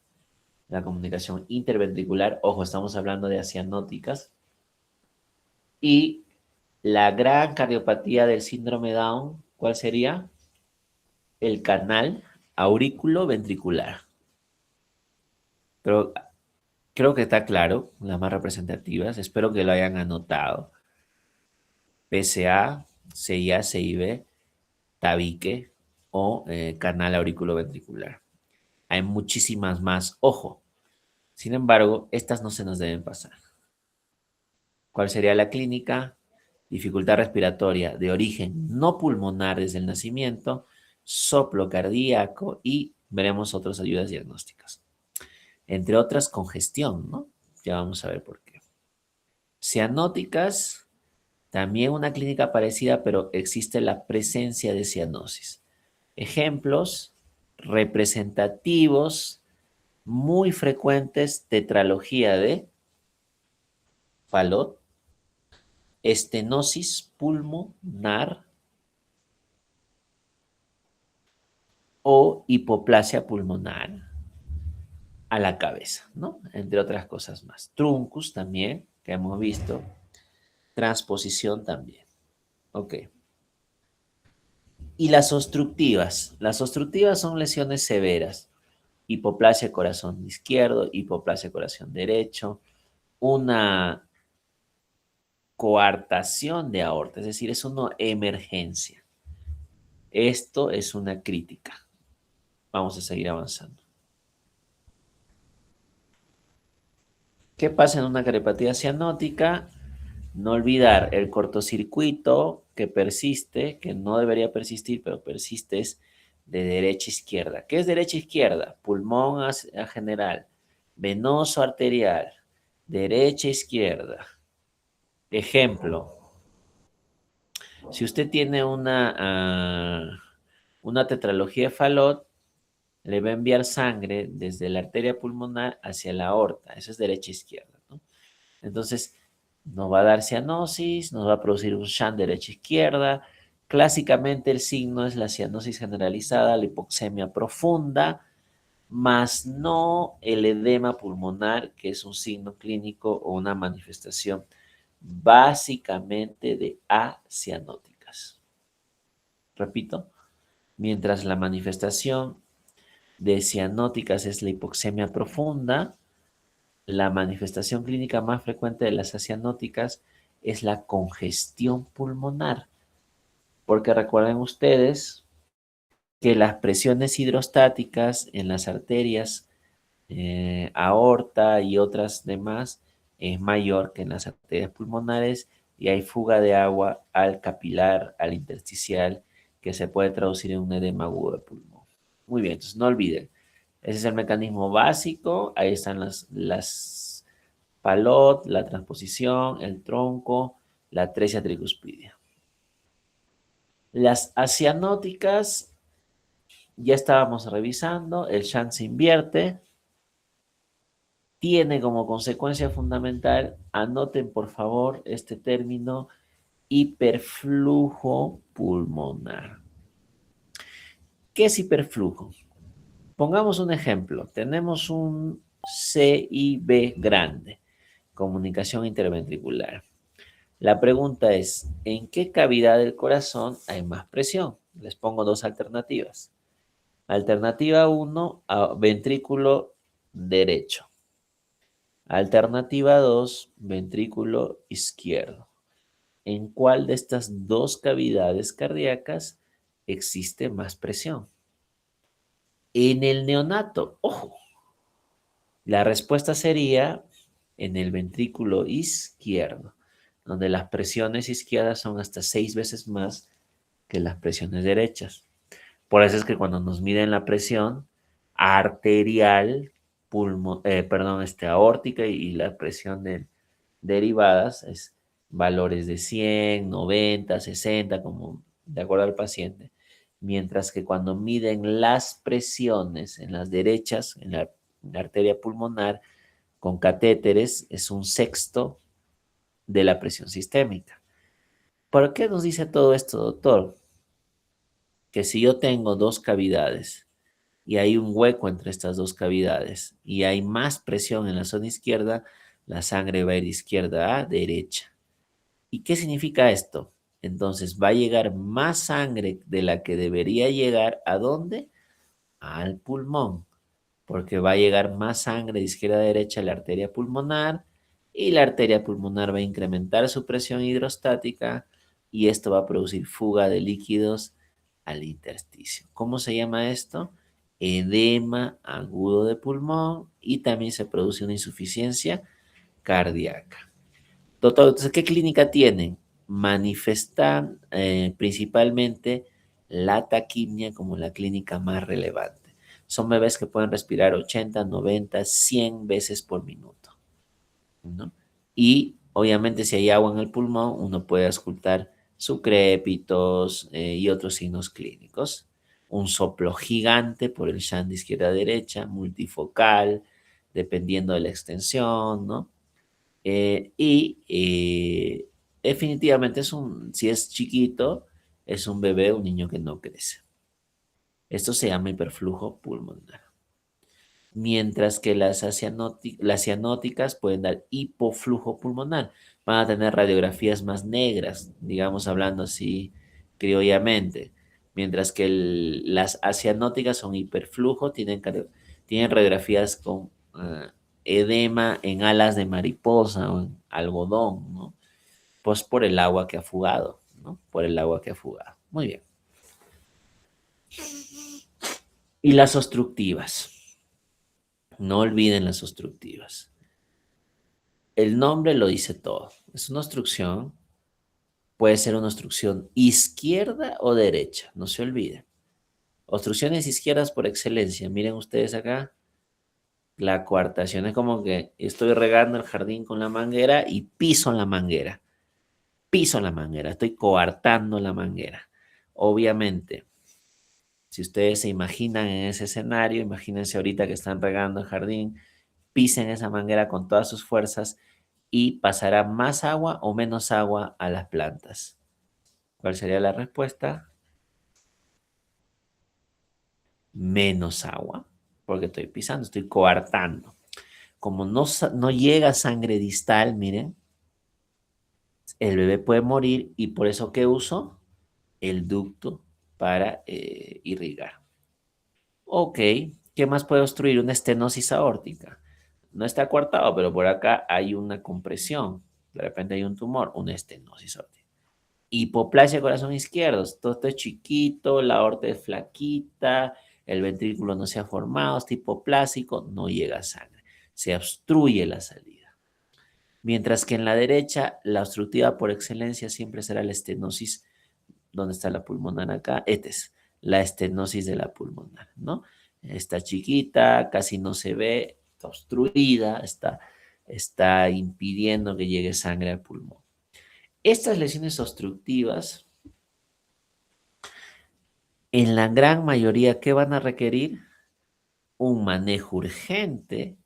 la comunicación interventricular, ojo, estamos hablando de cianóticas, y la gran cardiopatía del síndrome Down, ¿cuál sería? El canal aurículo-ventricular. Pero creo que está claro, las más representativas, espero que lo hayan anotado. PSA, CIA, CIB, tabique o canal aurículo-ventricular. Hay muchísimas más, ojo. Sin embargo, estas no se nos deben pasar. ¿Cuál sería la clínica? Dificultad respiratoria de origen no pulmonar desde el nacimiento, soplo cardíaco y veremos otras ayudas diagnósticas. Entre otras, congestión, ¿no? Ya vamos a ver por qué. Cianóticas, también una clínica parecida, pero existe la presencia de cianosis. Ejemplos representativos muy frecuentes: tetralogía de Fallot, estenosis pulmonar o hipoplasia pulmonar a la cabeza, ¿no? Entre otras cosas más. Truncus también, que hemos visto. Transposición también. Ok. Y las obstructivas. Las obstructivas son lesiones severas. Hipoplasia corazón izquierdo, hipoplasia corazón derecho, una coartación de aorta, es decir, es una emergencia. Esto es una crítica. Vamos a seguir avanzando. ¿Qué pasa en una cardiopatia cianótica? No olvidar el cortocircuito que persiste, que no debería persistir, pero persiste, es de derecha a izquierda. ¿Qué es derecha a izquierda? Pulmón a general, venoso arterial, derecha a izquierda. Ejemplo, si usted tiene una tetralogía de Fallot, le va a enviar sangre desde la arteria pulmonar hacia la aorta. Eso es derecha a izquierda, ¿no? Entonces, nos va a dar cianosis, nos va a producir un shunt derecha-izquierda. Clásicamente el signo es la cianosis generalizada, la hipoxemia profunda, más no el edema pulmonar, que es un signo clínico o una manifestación básicamente de acianóticas. Repito, mientras la manifestación de cianóticas es la hipoxemia profunda, la manifestación clínica más frecuente de las cianóticas es la congestión pulmonar, porque recuerden ustedes que las presiones hidrostáticas en las arterias, aorta y otras demás es mayor que en las arterias pulmonares y hay fuga de agua al capilar, al intersticial, que se puede traducir en un edema agudo de pulmón. Muy bien, entonces no olviden, ese es el mecanismo básico, ahí están las Fallot, la transposición, el tronco, la atresia tricuspidia. Las acianóticas ya estábamos revisando, el shunt se invierte, tiene como consecuencia fundamental, anoten por favor este término, hiperflujo pulmonar. ¿Qué es hiperflujo? Pongamos un ejemplo, tenemos un CIB grande, comunicación interventricular. La pregunta es, ¿en qué cavidad del corazón hay más presión? Les pongo dos alternativas. Alternativa 1, ventrículo derecho. Alternativa 2, ventrículo izquierdo. ¿En cuál de estas dos cavidades cardíacas existe más presión? En el neonato, ojo, la respuesta sería en el ventrículo izquierdo, donde las presiones izquierdas son hasta 6 veces más que las presiones derechas. Por eso es que cuando nos miden la presión arterial, aórtica y la presión derivadas, es valores de 100, 90, 60, como de acuerdo al paciente. Mientras que cuando miden las presiones en las derechas, en la arteria pulmonar, con catéteres, es un sexto de la presión sistémica. ¿Por qué nos dice todo esto, doctor? que si yo tengo dos cavidades y hay un hueco entre estas dos cavidades y hay más presión en la zona izquierda, la sangre va a ir de izquierda a derecha. ¿Y qué significa esto? Entonces va a llegar más sangre de la que debería llegar. ¿A dónde? Al pulmón, porque va a llegar más sangre de izquierda a derecha a la arteria pulmonar y la arteria pulmonar va a incrementar su presión hidrostática y esto va a producir fuga de líquidos al intersticio. ¿Cómo se llama esto? Edema agudo de pulmón y también se produce una insuficiencia cardíaca. Doctor, entonces, ¿qué clínica tienen? Manifestan principalmente la taquimia como la clínica más relevante. Son bebés que pueden respirar 80, 90, 100 veces por minuto, ¿no? Y obviamente si hay agua en el pulmón, uno puede auscultar sucrépitos y otros signos clínicos. Un soplo gigante por el shunt de izquierda a derecha, multifocal, dependiendo de la extensión, ¿no? Definitivamente si es chiquito, es un bebé, un niño que no crece. Esto se llama hiperflujo pulmonar. Mientras que las cianóticas pueden dar hipoflujo pulmonar. Van a tener radiografías más negras, digamos hablando así criollamente. Mientras que las acianóticas son hiperflujo, tienen radiografías con edema en alas de mariposa o en algodón, ¿no? Pues por el agua que ha fugado, ¿no? Por el agua que ha fugado. Muy bien. Y las obstructivas. No olviden las obstructivas. El nombre lo dice todo. Es una obstrucción. Puede ser una obstrucción izquierda o derecha. No se olviden. Obstrucciones izquierdas por excelencia. Miren ustedes acá. La coartación es como que estoy regando el jardín con la manguera y piso en la manguera. Piso en la manguera. Estoy coartando la manguera. Obviamente, si ustedes se imaginan en ese escenario, imagínense ahorita que están regando el jardín, pisen esa manguera con todas sus fuerzas y pasará más agua o menos agua a las plantas. ¿Cuál sería la respuesta? Menos agua, porque estoy pisando, estoy coartando. Como no llega sangre distal, miren, el bebé puede morir y por eso ¿qué uso? El ducto para irrigar. Ok, ¿qué más puede obstruir? Una estenosis aórtica. No está coartado, pero por acá hay una compresión. De repente hay un tumor, una estenosis aórtica. Hipoplasia corazón izquierdo. Todo esto es chiquito, la aorta es flaquita, el ventrículo no se ha formado, está hipoplásico, no llega sangre. Se obstruye la salida. Mientras que en la derecha, la obstructiva por excelencia siempre será la estenosis. ¿Dónde está la pulmonar acá? Esta es la estenosis de la pulmonar, ¿no? Está chiquita, casi no se ve, está obstruida, está impidiendo que llegue sangre al pulmón. Estas lesiones obstructivas, en la gran mayoría, ¿qué van a requerir? Un manejo urgente,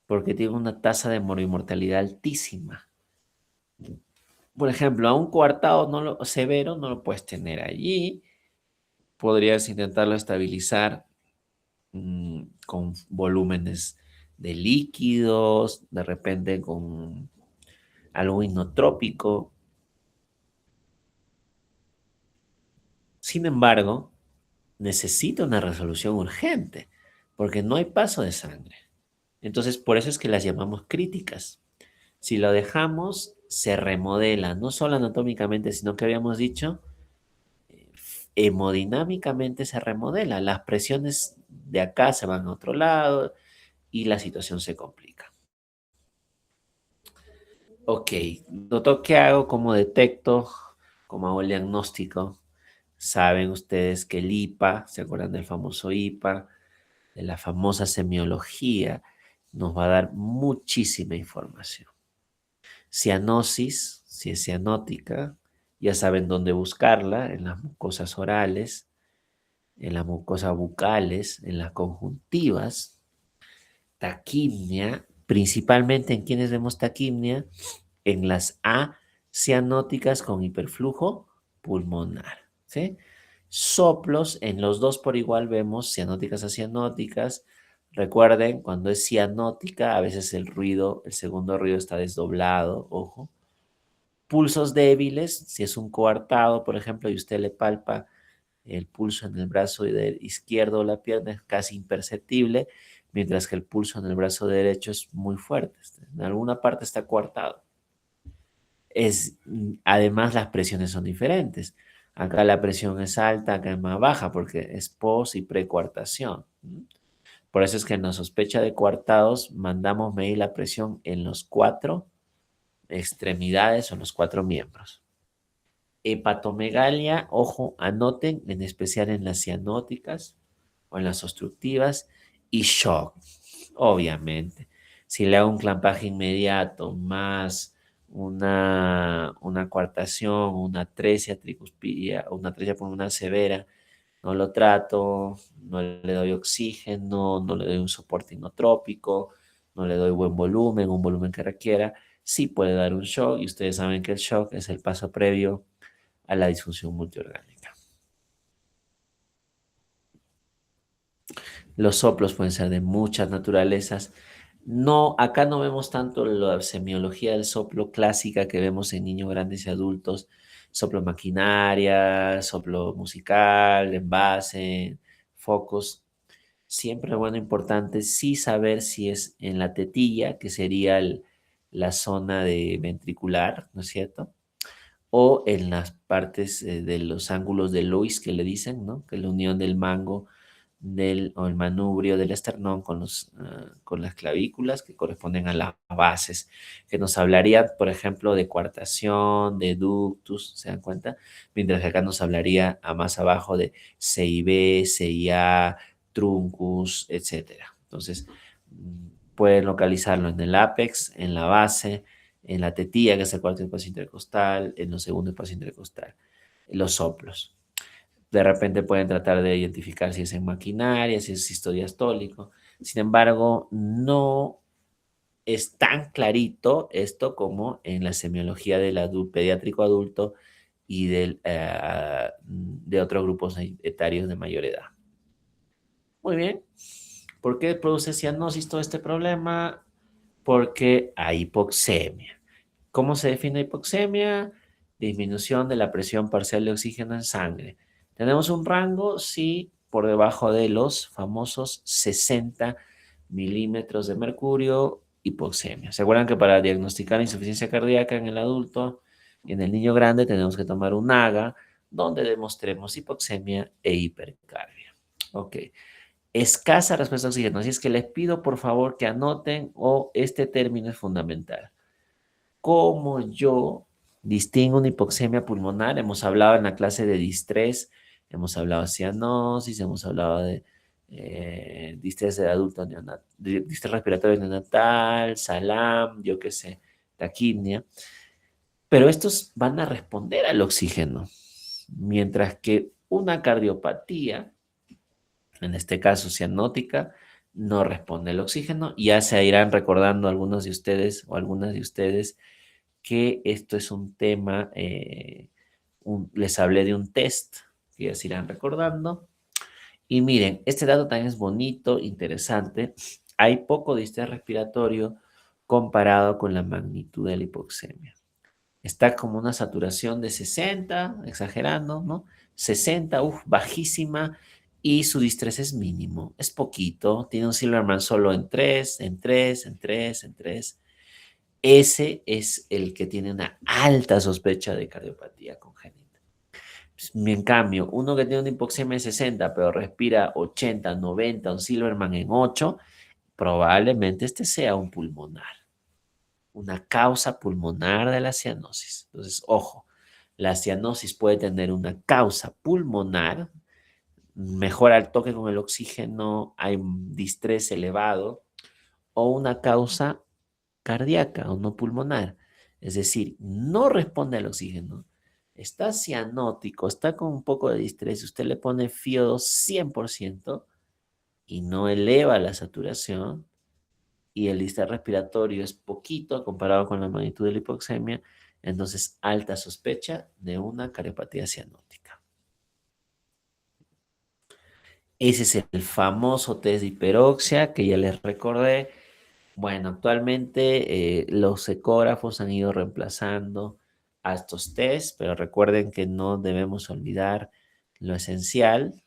porque tienen una tasa de mortalidad altísima. Por ejemplo, a un coartado severo no lo puedes tener allí. Podrías intentarlo estabilizar con volúmenes de líquidos, de repente con algo inotrópico. Sin embargo, necesita una resolución urgente porque no hay paso de sangre. Entonces, por eso es que las llamamos críticas. Si lo dejamos, se remodela, no solo anatómicamente, sino que habíamos dicho, hemodinámicamente se remodela. Las presiones de acá se van a otro lado y la situación se complica. Ok, doctor, ¿qué hago? ¿Cómo detecto? ¿Cómo hago el diagnóstico? Saben ustedes que el IPA, ¿se acuerdan del famoso IPA? De la famosa semiología, nos va a dar muchísima información. Cianosis, si es cianótica, ya saben dónde buscarla, en las mucosas orales, en las mucosas bucales, en las conjuntivas. Taquimia, principalmente en quienes vemos taquimia, en las A cianóticas con hiperflujo pulmonar, ¿sí? Soplos, en los dos por igual vemos cianóticas a cianóticas. Recuerden, cuando es cianótica, a veces el ruido, el segundo ruido está desdoblado, ojo. Pulsos débiles, si es un coartado, por ejemplo, y usted le palpa el pulso en el brazo izquierdo o la pierna, es casi imperceptible, mientras que el pulso en el brazo derecho es muy fuerte. En alguna parte está coartado. Además, las presiones son diferentes. Acá la presión es alta, acá es más baja, porque es pos y precoartación. Por eso es que en la sospecha de coartados mandamos medir la presión en los cuatro extremidades o en los cuatro miembros. Hepatomegalia, ojo, anoten, en especial en las cianóticas o en las obstructivas, y shock, obviamente. Si le hago un clampaje inmediato más una coartación, una atresia tricuspidia o una atresia pulmonar severa, no lo trato, no le doy oxígeno, no le doy un soporte inotrópico, no le doy buen volumen, un volumen que requiera, sí puede dar un shock y ustedes saben que el shock es el paso previo a la disfunción multiorgánica. Los soplos pueden ser de muchas naturalezas. No, acá no vemos tanto la semiología del soplo clásica que vemos en niños grandes y adultos, soplo maquinaria, soplo musical, envase, focos. Siempre, bueno, importante sí saber si es en la tetilla, que sería la zona de ventricular, ¿no es cierto? O en las partes de los ángulos de Lois que le dicen, ¿no? Que es la unión del mango o el manubrio del esternón con las clavículas que corresponden a las bases, que nos hablaría, por ejemplo, de coartación, de ductus, ¿se dan cuenta? Mientras que acá nos hablaría a más abajo de CIB, CIA, truncus, etcétera. Entonces, pueden localizarlo en el ápex, en la base, en la tetilla, que es el cuarto espacio intercostal, en los segundos espacio intercostal, los soplos. De repente pueden tratar de identificar si es en maquinaria, si es sistodiastólico. Sin embargo, no es tan clarito esto como en la semiología del pediátrico adulto y de otros grupos etarios de mayor edad. Muy bien. ¿Por qué produce cianosis todo este problema? Porque hay hipoxemia. ¿Cómo se define hipoxemia? Disminución de la presión parcial de oxígeno en sangre. Tenemos un rango, sí, por debajo de los famosos 60 milímetros de mercurio, hipoxemia. ¿Se acuerdan que para diagnosticar insuficiencia cardíaca en el adulto y en el niño grande tenemos que tomar un AGA donde demostremos hipoxemia e hipercarbia? Ok. Escasa respuesta a oxígeno. Así es que les pido por favor que anoten o este término es fundamental. ¿Cómo yo distingo una hipoxemia pulmonar? Hemos hablado en la clase de distrés, hemos hablado de cianosis, hemos hablado de distrés de adulto neonatal, distrés respiratorio neonatal, SALAM, yo qué sé, taquipnia. Pero estos van a responder al oxígeno, mientras que una cardiopatía, en este caso cianótica, no responde al oxígeno. Ya se irán recordando algunos de ustedes o algunas de ustedes que esto es un tema, les hablé de un test que ya se irán recordando. Y miren, este dato también es bonito, interesante. Hay poco distrés respiratorio comparado con la magnitud de la hipoxemia. Está como una saturación de 60, exagerando, ¿no? 60, bajísima, y su distrés es mínimo, es poquito, tiene un Silverman solo en 3, en 3, en 3, en 3. Ese es el que tiene una alta sospecha de cardiopatía congénita. En cambio, uno que tiene una hipoxemia de 60, pero respira 80, 90, un Silverman en 8, probablemente este sea un pulmonar, una causa pulmonar de la cianosis. Entonces, ojo, la cianosis puede tener una causa pulmonar, mejora el toque con el oxígeno, hay un distrés elevado, o una causa cardíaca o no pulmonar. Es decir, no responde al oxígeno, está cianótico, está con un poco de distrés, usted le pone FiO2 100% y no eleva la saturación, y el distrés respiratorio es poquito comparado con la magnitud de la hipoxemia, entonces alta sospecha de una cardiopatía cianótica. Ese es el famoso test de hiperoxia que ya les recordé. Bueno, actualmente los ecógrafos han ido reemplazando a estos test, pero recuerden que no debemos olvidar lo esencial,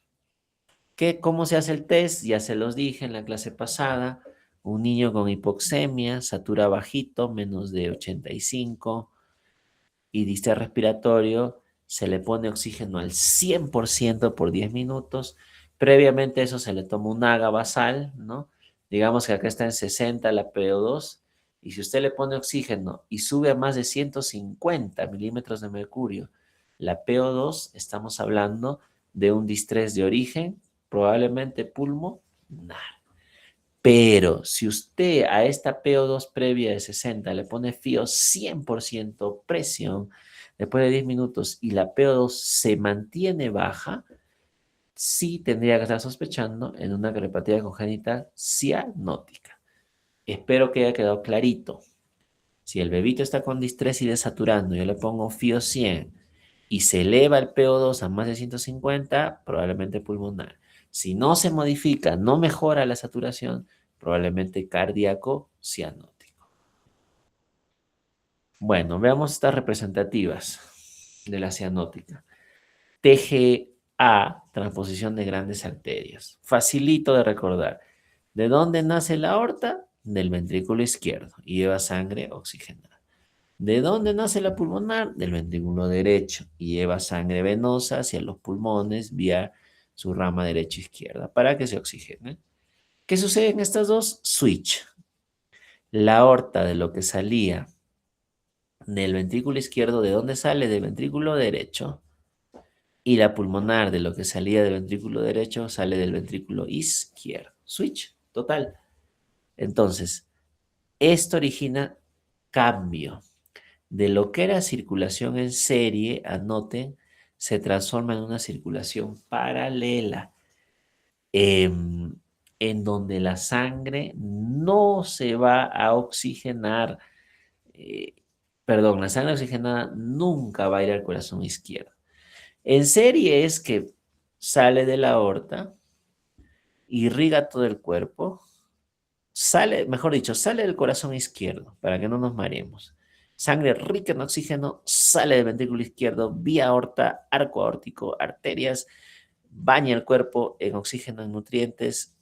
que cómo se hace el test, ya se los dije en la clase pasada, un niño con hipoxemia, satura bajito, menos de 85, y distrés respiratorio, se le pone oxígeno al 100% por 10 minutos. Previamente eso se le toma un AGA basal, ¿no? Digamos que acá está en 60 la PO2, y si usted le pone oxígeno y sube a más de 150 milímetros de mercurio, la PO2, estamos hablando de un distrés de origen, probablemente pulmonar. Pero si usted a esta PO2 previa de 60 le pone fío 100% presión, después de 10 minutos y la PO2 se mantiene baja, sí tendría que estar sospechando en una cardiopatía congénita cianótica. Espero que haya quedado clarito. Si el bebito está con distrés y desaturando, yo le pongo fío 100 y se eleva el PO2 a más de 150, probablemente pulmonar. Si no se modifica, no mejora la saturación, probablemente cardíaco cianótico. Bueno, veamos estas representativas de la cianótica. TGA, transposición de grandes arterias. Facilito de recordar. ¿De dónde nace la aorta? Del ventrículo izquierdo y lleva sangre oxigenada. ¿De dónde nace la pulmonar? Del ventrículo derecho y lleva sangre venosa hacia los pulmones vía su rama derecha-izquierda para que se oxigene. ¿Qué sucede en estas dos? Switch. La aorta de lo que salía del ventrículo izquierdo, ¿de dónde sale? Del ventrículo derecho. Y la pulmonar de lo que salía del ventrículo derecho sale del ventrículo izquierdo. Switch, total. Entonces, esto origina cambio. De lo que era circulación en serie, anoten, se transforma en una circulación paralela, em, en donde la sangre no se va a oxigenar, eh, perdón, la sangre oxigenada nunca va a ir al corazón izquierdo. En serie es que sale de la aorta, irriga todo el cuerpo, sale, mejor dicho, sale del corazón izquierdo, para que no nos mareemos. Sangre rica en oxígeno sale del ventrículo izquierdo, vía aorta, arco aórtico, arterias, baña el cuerpo en oxígeno, en nutrientes.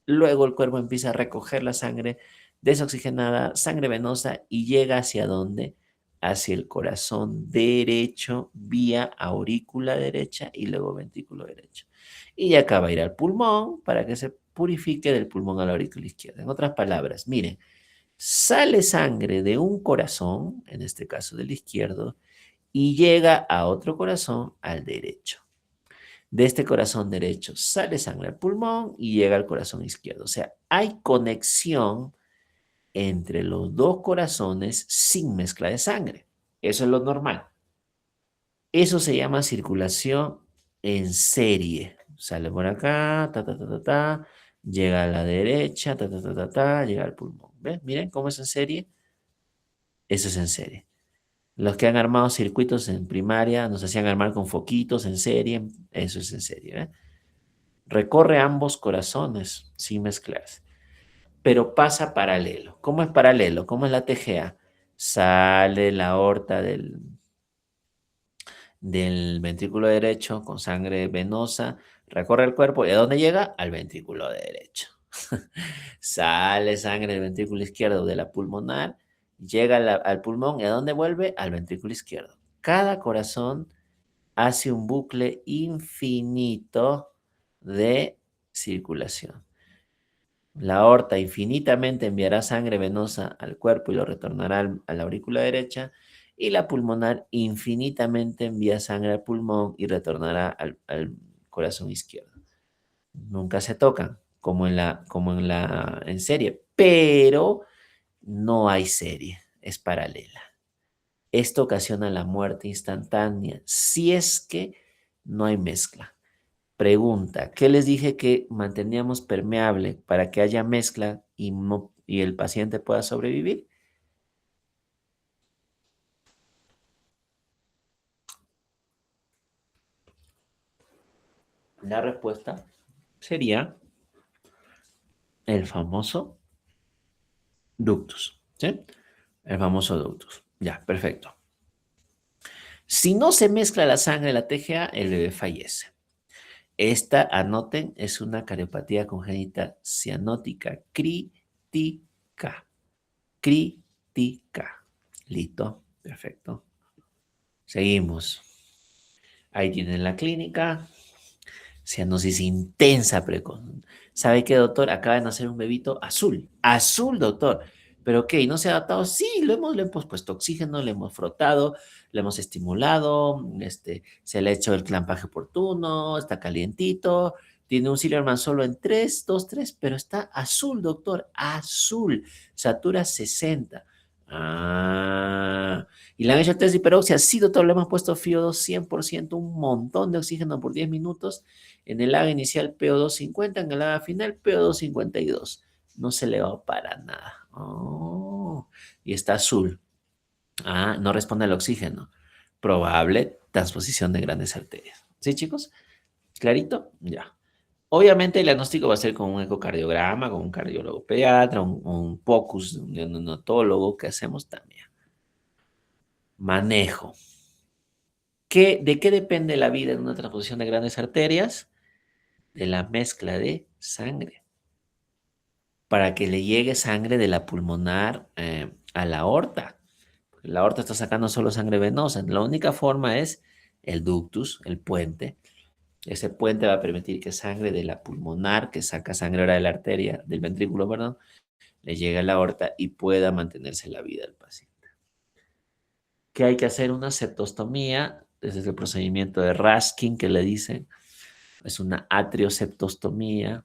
Luego el cuerpo empieza a recoger la sangre desoxigenada, sangre venosa, y llega hacia dónde? Hacia el corazón derecho, vía aurícula derecha y luego ventrículo derecho. Y acá va a ir al pulmón para que se purifique del pulmón a la aurícula izquierda. En otras palabras, miren, sale sangre de un corazón, en este caso del izquierdo, y llega a otro corazón, al derecho. De este corazón derecho sale sangre al pulmón y llega al corazón izquierdo. O sea, hay conexión entre los dos corazones sin mezcla de sangre. Eso es lo normal. Eso se llama circulación en serie. Sale por acá, llega a la derecha, llega al pulmón. ¿Ven? Miren cómo es en serie. Eso es en serie. Los que han armado circuitos en primaria nos hacían armar con foquitos en serie. Eso es en serie. ¿Ven? Recorre ambos corazones sin mezclarse, pero pasa paralelo. ¿Cómo es paralelo? ¿Cómo es la TGA? Sale la aorta del ventrículo derecho con sangre venosa, recorre el cuerpo y ¿a dónde llega? Al ventrículo derecho. Sale sangre del ventrículo izquierdo de la pulmonar, llega al pulmón y ¿a dónde vuelve? Al ventrículo izquierdo. Cada corazón hace un bucle infinito de circulación. La aorta infinitamente enviará sangre venosa al cuerpo y lo retornará a la aurícula derecha, y la pulmonar infinitamente envía sangre al pulmón y retornará al corazón izquierdo. Nunca se tocan, en serie, pero no hay serie, es paralela. Esto ocasiona la muerte instantánea si es que no hay mezcla. Pregunta, ¿qué les dije que manteníamos permeable para que haya mezcla y el paciente pueda sobrevivir? La respuesta sería el famoso ductus, ¿sí? El famoso ductus. Ya, perfecto. Si no se mezcla la sangre de la TGA, el bebé fallece. Esta, anoten, es una cariopatía congénita cianótica crítica. Crítica. Listo, perfecto. Seguimos. Ahí tienen la clínica. Cianosis intensa precoz. ¿Sabe qué, doctor? Acaba de nacer un bebito azul. Azul, doctor. ¿Pero qué? ¿Y no se ha adaptado? Sí, le hemos puesto oxígeno, le hemos frotado, le hemos estimulado, se le ha hecho el clampaje oportuno, está calientito, tiene un Silverman solo en 3, 2, 3, pero está azul, doctor, azul. Satura 60. Ah, y le han hecho el test de hiperoxia. Sí, doctor, le hemos puesto FIO2 100%, un montón de oxígeno por 10 minutos. En el AGA inicial PO2 50, en el AGA final PO2 52. No se le va para nada. Oh, y está azul. Ah, no responde al oxígeno. Probable transposición de grandes arterias. ¿Sí, chicos? ¿Clarito? Ya. Obviamente el diagnóstico va a ser con un ecocardiograma, con un cardiólogo pediatra, un POCUS, un neonatólogo que hacemos también. Manejo. ¿De qué depende la vida en una transposición de grandes arterias? De la mezcla de sangre. Para que le llegue sangre de la pulmonar a la aorta. La aorta está sacando solo sangre venosa. La única forma es el ductus, el puente. Ese puente va a permitir que sangre de la pulmonar, que saca sangre ahora de la arteria, del ventrículo, perdón, le llegue a la aorta y pueda mantenerse la vida del paciente. ¿Qué hay que hacer? Una septostomía, ese es el procedimiento de Raskin que le dicen, es una atrioseptostomía,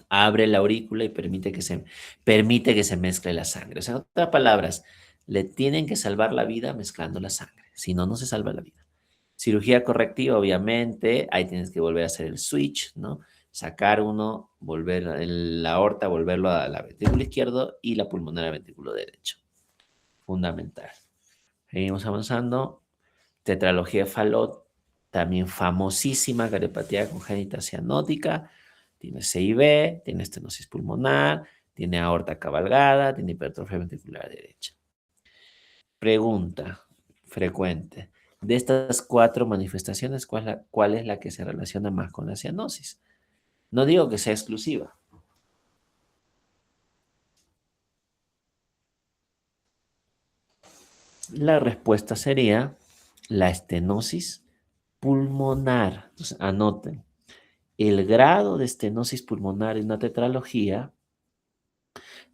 abre la aurícula y permite que se mezcle la sangre. O sea, en otras palabras, le tienen que salvar la vida mezclando la sangre, si no, no se salva la vida. Cirugía correctiva, obviamente, ahí tienes que volver a hacer el switch, ¿no? Sacar uno, volver la aorta, volverlo a la ventrículo izquierdo y la pulmonar al ventrículo derecho. Fundamental. Seguimos avanzando. Tetralogía de Fallot, también famosísima cariopatía congénita cianótica. Tiene CIB, tiene estenosis pulmonar, tiene aorta cabalgada, tiene hipertrofia ventricular derecha. Pregunta frecuente. De estas 4 manifestaciones, ¿cuál es la que se relaciona más con la cianosis? No digo que sea exclusiva. La respuesta sería la estenosis pulmonar. Entonces, anoten. El grado de estenosis pulmonar en una tetralogía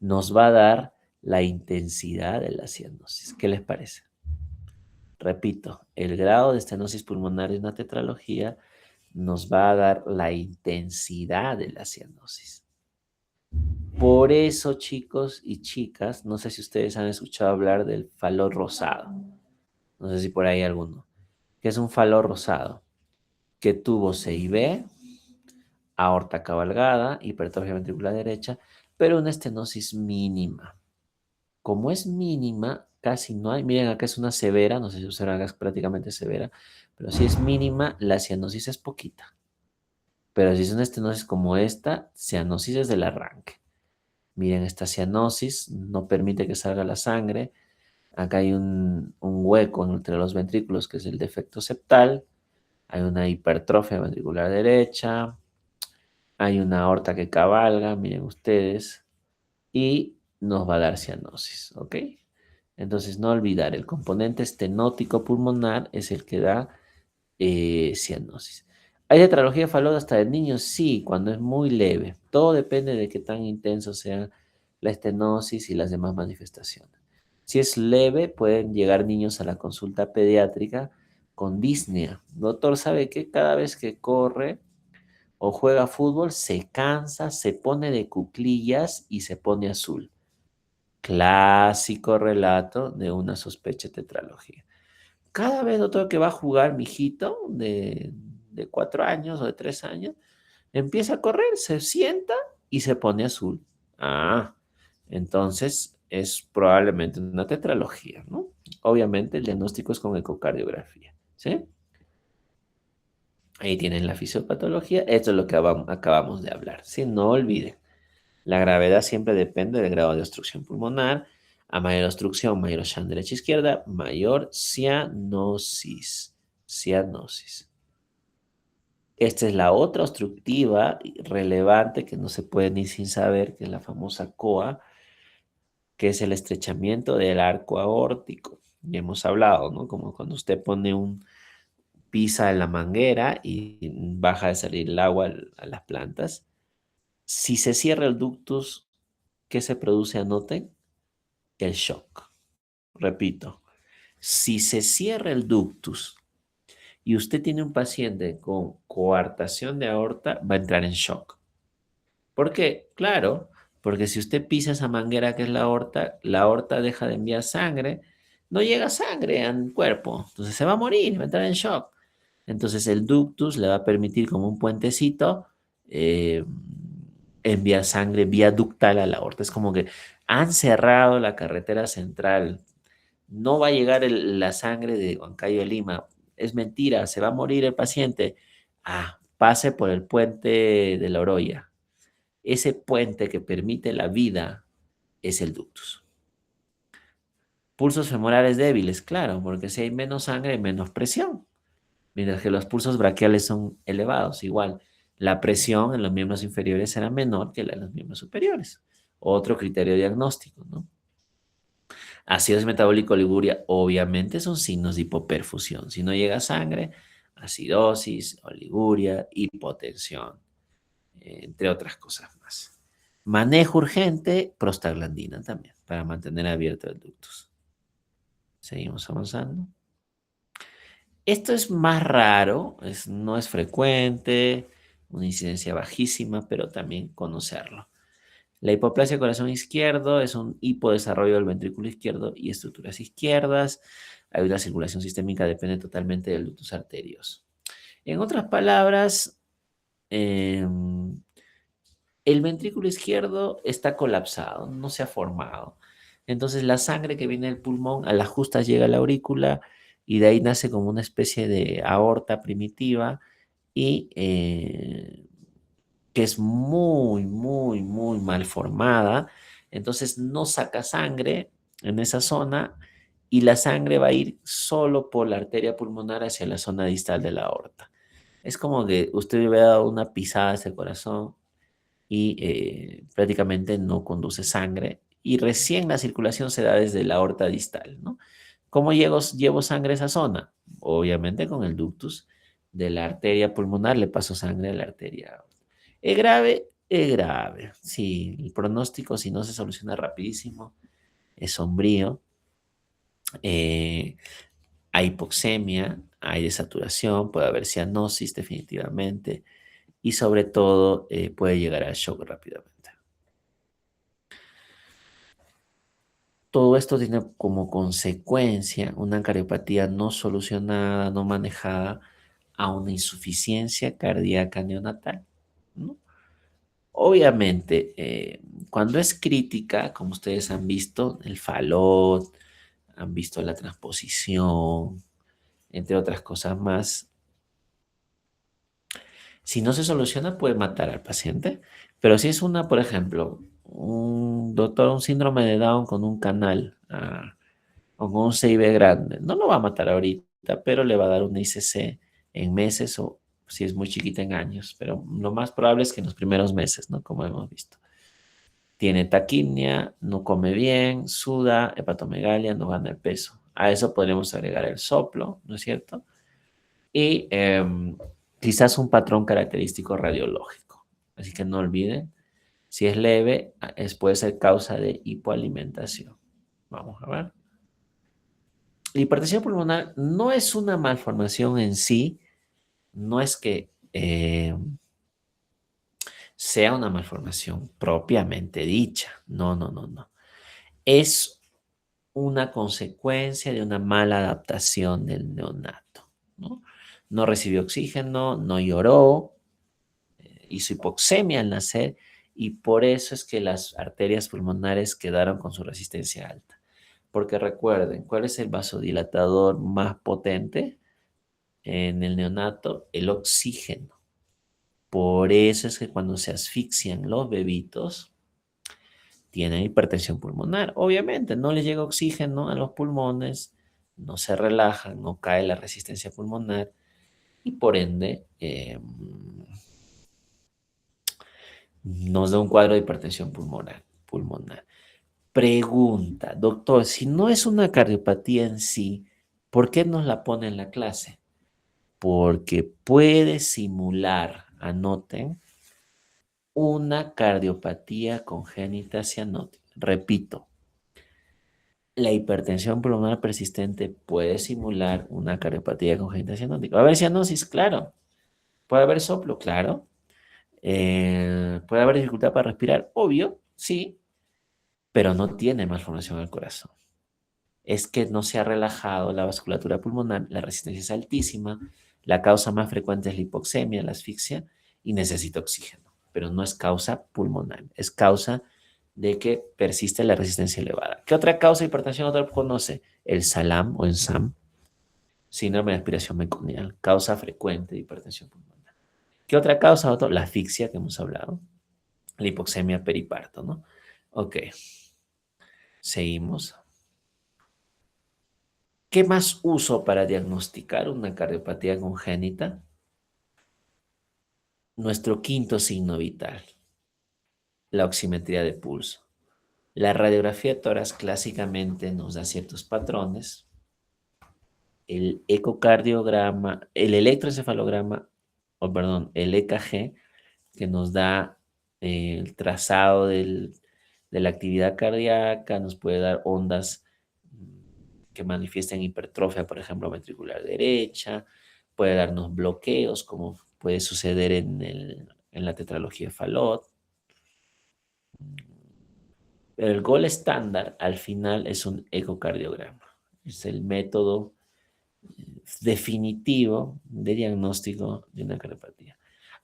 nos va a dar la intensidad de la cianosis. ¿Qué les parece? Repito, el grado de estenosis pulmonar en una tetralogía nos va a dar la intensidad de la cianosis. Por eso, chicos y chicas, no sé si ustedes han escuchado hablar del Fallot rosado. No sé si por ahí alguno. ¿Qué es un Fallot rosado? Que tuvo CIB, aorta cabalgada, hipertrofia ventricular derecha, pero una estenosis mínima. Como es mínima, casi no hay. Miren, acá es una severa, no sé si ustedes acá es prácticamente severa, pero si es mínima, la cianosis es poquita. Pero si es una estenosis como esta, cianosis es del arranque. Miren, esta cianosis no permite que salga la sangre. Acá hay un hueco entre los ventrículos que es el defecto septal. Hay una hipertrofia ventricular derecha. Hay una aorta que cabalga, miren ustedes. Y nos va a dar cianosis, ¿ok? Entonces, no olvidar, el componente estenótico pulmonar es el que da cianosis. ¿Hay tetralogía de Fallot hasta de niños? Sí, cuando es muy leve. Todo depende de qué tan intenso sea la estenosis y las demás manifestaciones. Si es leve, pueden llegar niños a la consulta pediátrica con disnea. Doctor, ¿sabe qué? Cada vez que corre o juega fútbol, se cansa, se pone de cuclillas y se pone azul. Clásico relato de una sospecha de tetralogía. Cada vez, doctor, que va a jugar mi hijito de 4 años o de 3 años, empieza a correr, se sienta y se pone azul. Ah, entonces es probablemente una tetralogía, ¿no? Obviamente el diagnóstico es con ecocardiografía, ¿sí? Ahí tienen la fisiopatología. Esto es lo que acabamos de hablar. Si no olviden, la gravedad siempre depende del grado de obstrucción pulmonar. A mayor obstrucción, mayor shunt derecha izquierda, mayor cianosis. Cianosis. Esta es la otra obstructiva relevante que no se puede ni sin saber, que es la famosa COA, que es el estrechamiento del arco aórtico. Ya hemos hablado, ¿no? Como cuando usted pone un pisa en la manguera y baja de salir el agua a las plantas. Si se cierra el ductus, ¿qué se produce? Anoten, el shock. Repito, si se cierra el ductus y usted tiene un paciente con coartación de aorta, va a entrar en shock. ¿Por qué? Claro, porque si usted pisa esa manguera que es la aorta deja de enviar sangre, no llega sangre al cuerpo, entonces se va a morir, va a entrar en shock. Entonces el ductus le va a permitir como un puentecito eh, enviar sangre vía ductal a la aorta. Es como que han cerrado la carretera central. No va a llegar la sangre de Huancayo a Lima. Es mentira, se va a morir el paciente. Ah, pase por el puente de la Oroya. Ese puente que permite la vida es el ductus. Pulsos femorales débiles, claro, porque si hay menos sangre, hay menos presión. Mientras que los pulsos braquiales son elevados. Igual, la presión en los miembros inferiores será menor que la de los miembros superiores. Otro criterio diagnóstico, ¿no? Ácidos metabólico oliguria, obviamente son signos de hipoperfusión. Si no llega sangre, acidosis, oliguria, hipotensión, entre otras cosas más. Manejo urgente, prostaglandina también, para mantener abierto el ductus. Seguimos avanzando. Esto es más raro, no es frecuente, una incidencia bajísima, pero también conocerlo. La hipoplasia del corazón izquierdo es un hipodesarrollo del ventrículo izquierdo y estructuras izquierdas. Hay una circulación sistémica, depende totalmente del ductus arterioso. En otras palabras, el ventrículo izquierdo está colapsado, no se ha formado. Entonces la sangre que viene del pulmón a las justas llega a la aurícula y de ahí nace como una especie de aorta primitiva y que es muy, muy, muy mal formada. Entonces no saca sangre en esa zona y la sangre va a ir solo por la arteria pulmonar hacia la zona distal de la aorta. Es como que usted le hubiera dado una pisada a ese corazón y prácticamente no conduce sangre y recién la circulación se da desde la aorta distal, ¿no? ¿Cómo llevo sangre a esa zona? Obviamente con el ductus de la arteria pulmonar le paso sangre a la arteria aorta. ¿Es grave? Es grave. Sí, el pronóstico si no se soluciona rapidísimo es sombrío. Eh, Hay hipoxemia, hay desaturación, puede haber cianosis definitivamente y sobre todo puede llegar al shock rápidamente. Todo esto tiene como consecuencia una cardiopatía no solucionada, no manejada, a una insuficiencia cardíaca neonatal, ¿no? Obviamente, cuando es crítica, como ustedes han visto, el falot, han visto la transposición, entre otras cosas más, si no se soluciona puede matar al paciente, pero si es una, por ejemplo, un doctor, un síndrome de Down con un canal, o con un CIB grande. No lo va a matar ahorita, pero le va a dar una ICC en meses o si es muy chiquita en años, pero lo más probable es que en los primeros meses, ¿no? Como hemos visto. Tiene taquimia, no come bien, suda, hepatomegalia, no gana el peso. A eso podríamos agregar el soplo, ¿no es cierto? Y quizás un patrón característico radiológico. Así que no olviden, si es leve, puede ser causa de hipoalimentación. Vamos a ver. La hipertensión pulmonar no es una malformación en sí, no es que sea una malformación propiamente dicha, no, no, no, no. Es una consecuencia de una mala adaptación del neonato, ¿no? No recibió oxígeno, no lloró, hizo hipoxemia al nacer y por eso es que las arterias pulmonares quedaron con su resistencia alta. Porque recuerden, ¿cuál es el vasodilatador más potente? en el neonato el oxígeno. Por eso es que cuando se asfixian los bebitos, tienen hipertensión pulmonar. Obviamente, no les llega oxígeno a los pulmones, no se relajan, no cae la resistencia pulmonar y por ende nos da un cuadro de hipertensión pulmonar. Pregunta, doctor, si no es una cardiopatía en sí, ¿por qué nos la pone en la clase? Porque puede simular, anoten, una cardiopatía congénita cianótica. Repito, la hipertensión pulmonar persistente puede simular una cardiopatía congénita cianótica. ¿Va a haber cianosis? Claro. ¿Puede haber soplo? Claro. ¿Puede haber dificultad para respirar? Obvio, sí, pero no tiene malformación al corazón. Es que no se ha relajado la vasculatura pulmonar, la resistencia es altísima, la causa más frecuente es la hipoxemia, la asfixia, y necesita oxígeno, pero no es causa pulmonar, es causa de que persiste la resistencia elevada. ¿Qué otra causa de hipertensión otra conoce? El SALAM o ENSAM, síndrome de aspiración meconial, causa frecuente de hipertensión pulmonar. ¿Qué otra causa, doctor? La asfixia que hemos hablado, la hipoxemia periparto, ¿no? Ok, seguimos. ¿Qué más uso para diagnosticar una cardiopatía congénita? Nuestro quinto signo vital, la oximetría de pulso. La radiografía de tórax clásicamente nos da ciertos patrones. El ecocardiograma, el electroencefalograma, o perdón, el EKG, que nos da el trazado de la actividad cardíaca, nos puede dar ondas que manifiesten hipertrofia, por ejemplo, ventricular derecha, puede darnos bloqueos, como puede suceder en la tetralogía de Fallot. Pero el gol estándar al final es un ecocardiograma. Es el método definitivo de diagnóstico de una cardiopatía.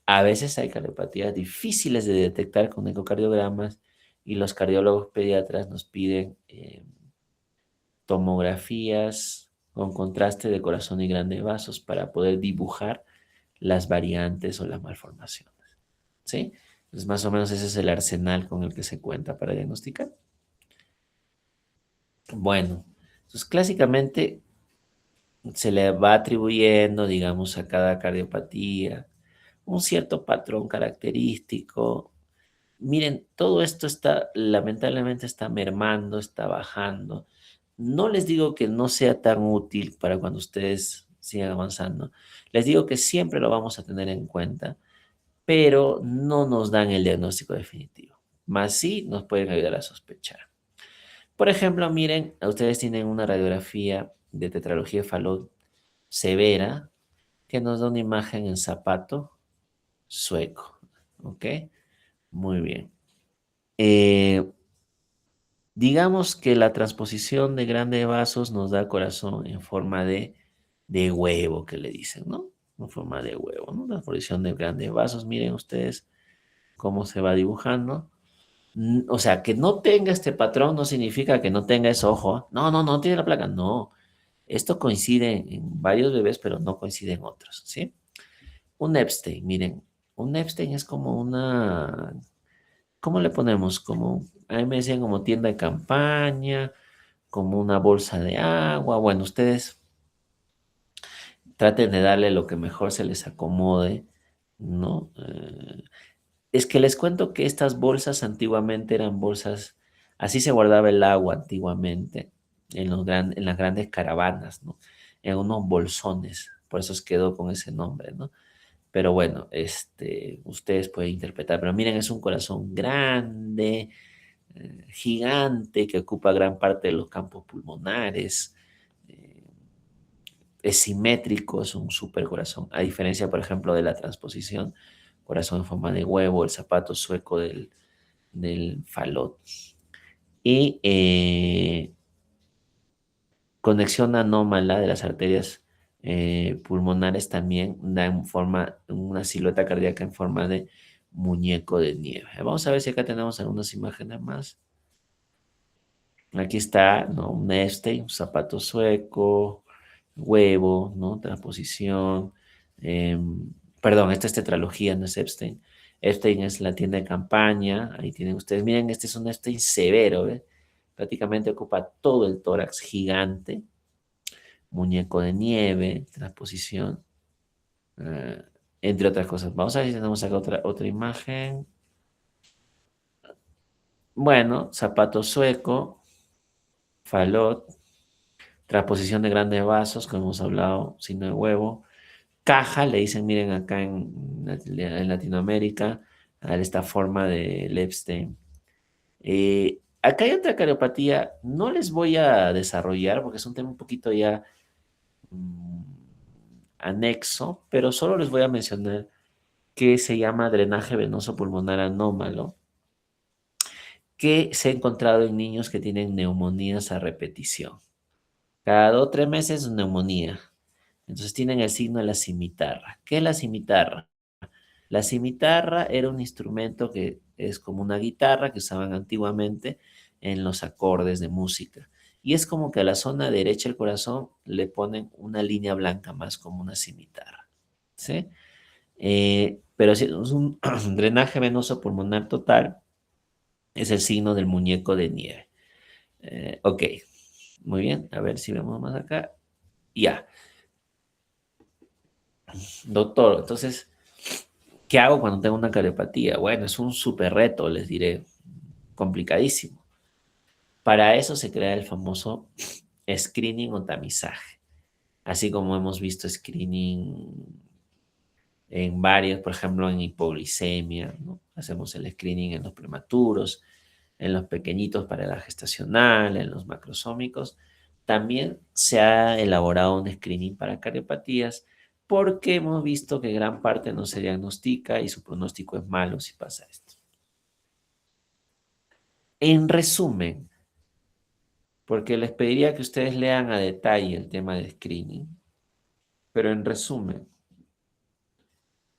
A veces hay cardiopatías difíciles de detectar con ecocardiogramas y los cardiólogos pediatras nos piden tomografías con contraste de corazón y grandes vasos para poder dibujar las variantes o las malformaciones. ¿Sí? Entonces, más o menos ese es el arsenal con el que se cuenta para diagnosticar. Bueno, entonces clásicamente se le va atribuyendo, digamos, a cada cardiopatía un cierto patrón característico. Miren, todo esto está, lamentablemente está mermando, está bajando. No les digo que no sea tan útil para cuando ustedes sigan avanzando. Les digo que siempre lo vamos a tener en cuenta, pero no nos dan el diagnóstico definitivo. Más sí nos pueden ayudar a sospechar. Por ejemplo, miren, ustedes tienen una radiografía de tetralogía de Fallot severa que nos da una imagen en zapato sueco. ¿Ok? Muy bien. Eh, digamos que la transposición de grandes vasos nos da corazón en forma de huevo, que le dicen, ¿no? En forma de huevo, ¿no? La transposición de grandes vasos, miren ustedes cómo se va dibujando. O sea, que no tenga este patrón no significa que no tenga ese ojo. No, no, no tiene la placa. No, esto coincide en varios bebés, pero no coincide en otros, ¿sí? Un Epstein, miren, un Epstein es como una, ¿cómo le ponemos? Como, a mí me decían como tienda de campaña, como una bolsa de agua. Bueno, ustedes traten de darle lo que mejor se les acomode, ¿no? Es que les cuento que estas bolsas antiguamente eran bolsas, así se guardaba el agua antiguamente en las grandes caravanas, ¿no? En unos bolsones, por eso quedó con ese nombre, ¿no? Pero bueno, ustedes pueden interpretar, pero miren, es un corazón grande, gigante, que ocupa gran parte de los campos pulmonares, eh, es simétrico, es un supercorazón, a diferencia, por ejemplo, de la transposición, corazón en forma de huevo, el zapato sueco del Fallot. Y conexión anómala de las arterias pulmonares también da en forma, una silueta cardíaca en forma de muñeco de nieve. Vamos a ver si acá tenemos algunas imágenes más. Aquí está, ¿no? Un un zapato sueco, huevo, ¿no? Transposición. Perdón, esta es tetralogía, no es Epstein. Epstein es la tienda de campaña. Ahí tienen ustedes. Miren, este es un Epstein severo, ¿ves? Prácticamente ocupa todo el tórax gigante. Muñeco de nieve, transposición, eh, entre otras cosas. Vamos a ver si tenemos acá otra imagen. Bueno, zapato sueco, falot, transposición de grandes vasos, como hemos hablado, signo de huevo. Caja, le dicen, miren acá en Latinoamérica, a esta forma de Epstein. Acá hay otra cariopatía, no les voy a desarrollar porque es un tema un poquito ya mm, anexo, pero solo les voy a mencionar que se llama drenaje venoso pulmonar anómalo, que se ha encontrado en niños que tienen neumonías a repetición. Cada 2 o 3 meses neumonía. Entonces tienen el signo de la cimitarra. ¿Qué es la cimitarra? La cimitarra era un instrumento que es como una guitarra que usaban antiguamente en los acordes de música. Y es como que a la zona derecha del corazón le ponen una línea blanca más como una cimitarra. ¿Sí? Pero si es un drenaje venoso pulmonar total, es el signo del muñeco de nieve. Ok, muy bien. A ver si vemos más acá. Ya, doctor, entonces, ¿qué hago cuando tengo una cariopatía? Bueno, es un súper reto, les diré, complicadísimo. Para eso se crea el famoso screening o tamizaje, así como hemos visto screening en varios, por ejemplo, en hipoglicemia, ¿no? Hacemos el screening en los prematuros, en los pequeñitos para la gestacional, en los macrosómicos. También se ha elaborado un screening para cardiopatías porque hemos visto que gran parte no se diagnostica y su pronóstico es malo si pasa esto. En resumen, porque les pediría que ustedes lean a detalle el tema de screening, pero en resumen,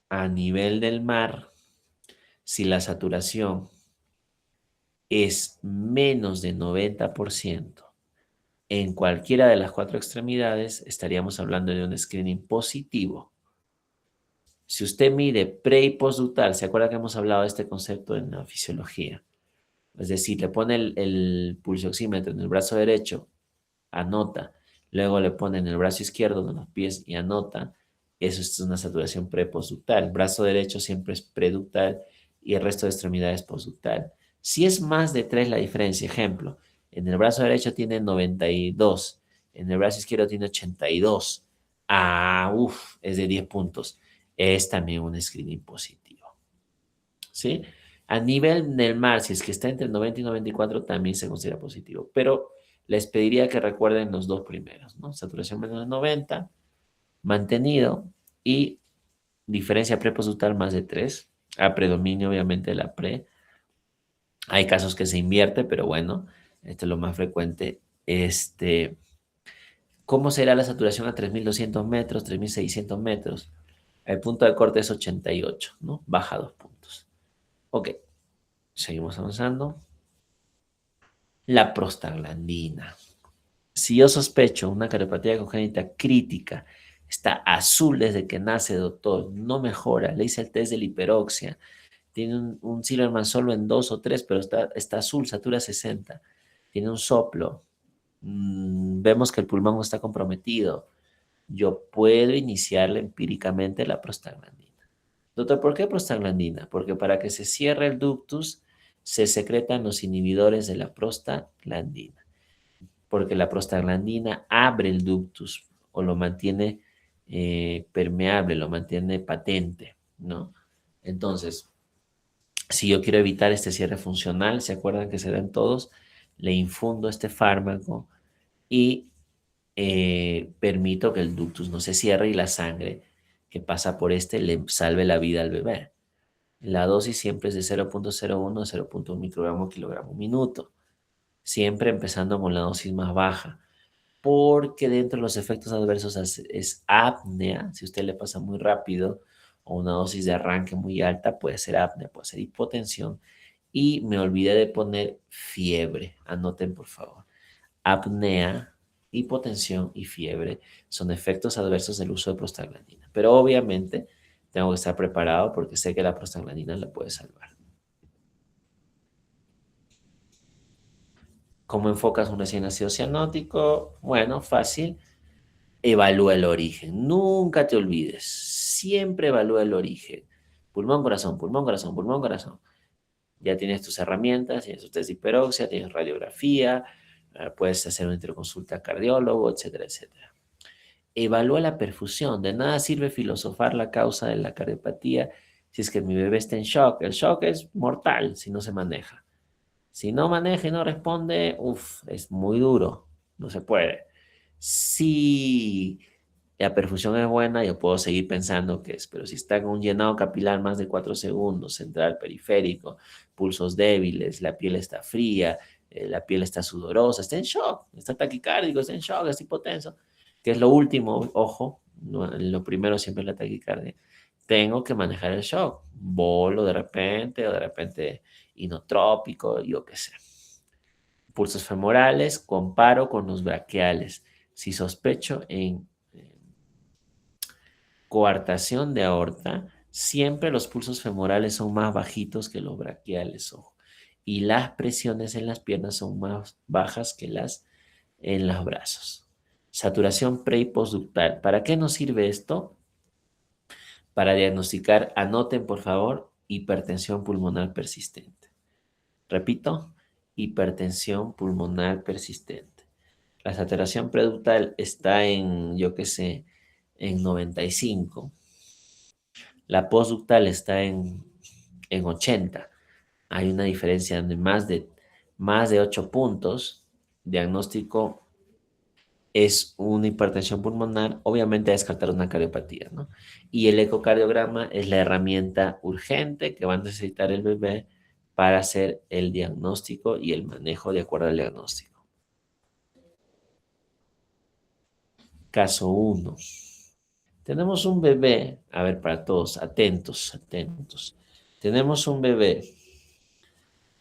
a nivel del mar, si la saturación es menos de 90%, en cualquiera de las 4 extremidades, estaríamos hablando de un screening positivo. Si usted mide pre y postductal, ¿se acuerda que hemos hablado de este concepto en la fisiología? Es decir, le pone el pulso oxímetro en el brazo derecho, anota, luego le pone en el brazo izquierdo, en los pies y anota. Eso es una saturación pre-postductal. El brazo derecho siempre es preductal y el resto de extremidades postductal. Si es más de 3 la diferencia, ejemplo, en el brazo derecho tiene 92, en el brazo izquierdo tiene 82. Ah, uff, es de 10 puntos. Es también un screening positivo. ¿Sí? A nivel del mar, si es que está entre 90 y 94, también se considera positivo. Pero les pediría que recuerden los dos primeros, ¿no? Saturación menos de 90, mantenido, y diferencia preposductal más de 3. A predominio, obviamente, la pre. Hay casos que se invierte, pero bueno, esto es lo más frecuente. ¿Cómo será la saturación a 3.200 metros, 3.600 metros? El punto de corte es 88, ¿no? Baja 2 puntos. Ok, seguimos avanzando. La prostaglandina. Si yo sospecho una cariopatía congénita crítica, está azul desde que nace, doctor, no mejora, le hice el test de la hiperoxia, tiene un Silverman solo en 2 o 3, pero está azul, satura 60, tiene un soplo, vemos que el pulmón no está comprometido, yo puedo iniciarle empíricamente la prostaglandina. Doctor, ¿por qué prostaglandina? Porque para que se cierre el ductus se secretan los inhibidores de la prostaglandina, porque la prostaglandina abre el ductus o lo mantiene permeable, lo mantiene patente, ¿no? Entonces, si yo quiero evitar este cierre funcional, ¿se acuerdan que se dan todos? Le infundo este fármaco y permito que el ductus no se cierre y la sangre que pasa por este le salve la vida al bebé. La dosis siempre es de 0.01 a 0.1 microgramo kilogramo minuto, siempre empezando con la dosis más baja, porque dentro de los efectos adversos es apnea, si usted le pasa muy rápido o una dosis de arranque muy alta, puede ser apnea, puede ser hipotensión. Y me olvidé de poner fiebre, anoten por favor, apnea hipotensión y fiebre son efectos adversos del uso de prostaglandina. Pero obviamente tengo que estar preparado porque sé que la prostaglandina la puede salvar. ¿Cómo enfocas un recién nacido cianótico? Bueno, fácil. Evalúa el origen. Nunca te olvides. Siempre evalúa el origen. Pulmón, corazón, pulmón, corazón, pulmón, corazón. Ya tienes tus herramientas, tienes tu test de hiperoxia, tienes radiografía, puedes hacer una interconsulta cardiólogo, etcétera, etcétera. Evalúa la perfusión. De nada sirve filosofar la causa de la cardiopatía si es que mi bebé está en shock. El shock es mortal si no se maneja. Si no maneja y no responde, es muy duro. No se puede. Si la perfusión es buena, yo puedo seguir pensando que es, pero si está con un llenado capilar más de 4 segundos, central, periférico, pulsos débiles, la piel está fría, la piel está sudorosa, está en shock, está taquicárdico, está en shock, está hipotenso, que es lo último, ojo, lo primero siempre es la taquicardia. Tengo que manejar el shock, bolo de repente, o de repente inotrópico, yo qué sé. Pulsos femorales, comparo con los braquiales. Si sospecho en coartación de aorta, siempre los pulsos femorales son más bajitos que los braquiales, ojo. Y las presiones en las piernas son más bajas que las en los brazos. Saturación pre y postductal. ¿Para qué nos sirve esto? Para diagnosticar, anoten por favor, hipertensión pulmonar persistente. Repito, hipertensión pulmonar persistente. La saturación preductal está en, yo qué sé, en 95. La postductal está en 80. Hay una diferencia de más de 8 puntos. Diagnóstico es una hipertensión pulmonar, obviamente a descartar una cardiopatía, ¿no? Y el ecocardiograma es la herramienta urgente que va a necesitar el bebé para hacer el diagnóstico y el manejo de acuerdo al diagnóstico. Caso 1. Tenemos un bebé, a ver, para todos, atentos, atentos. Tenemos un bebé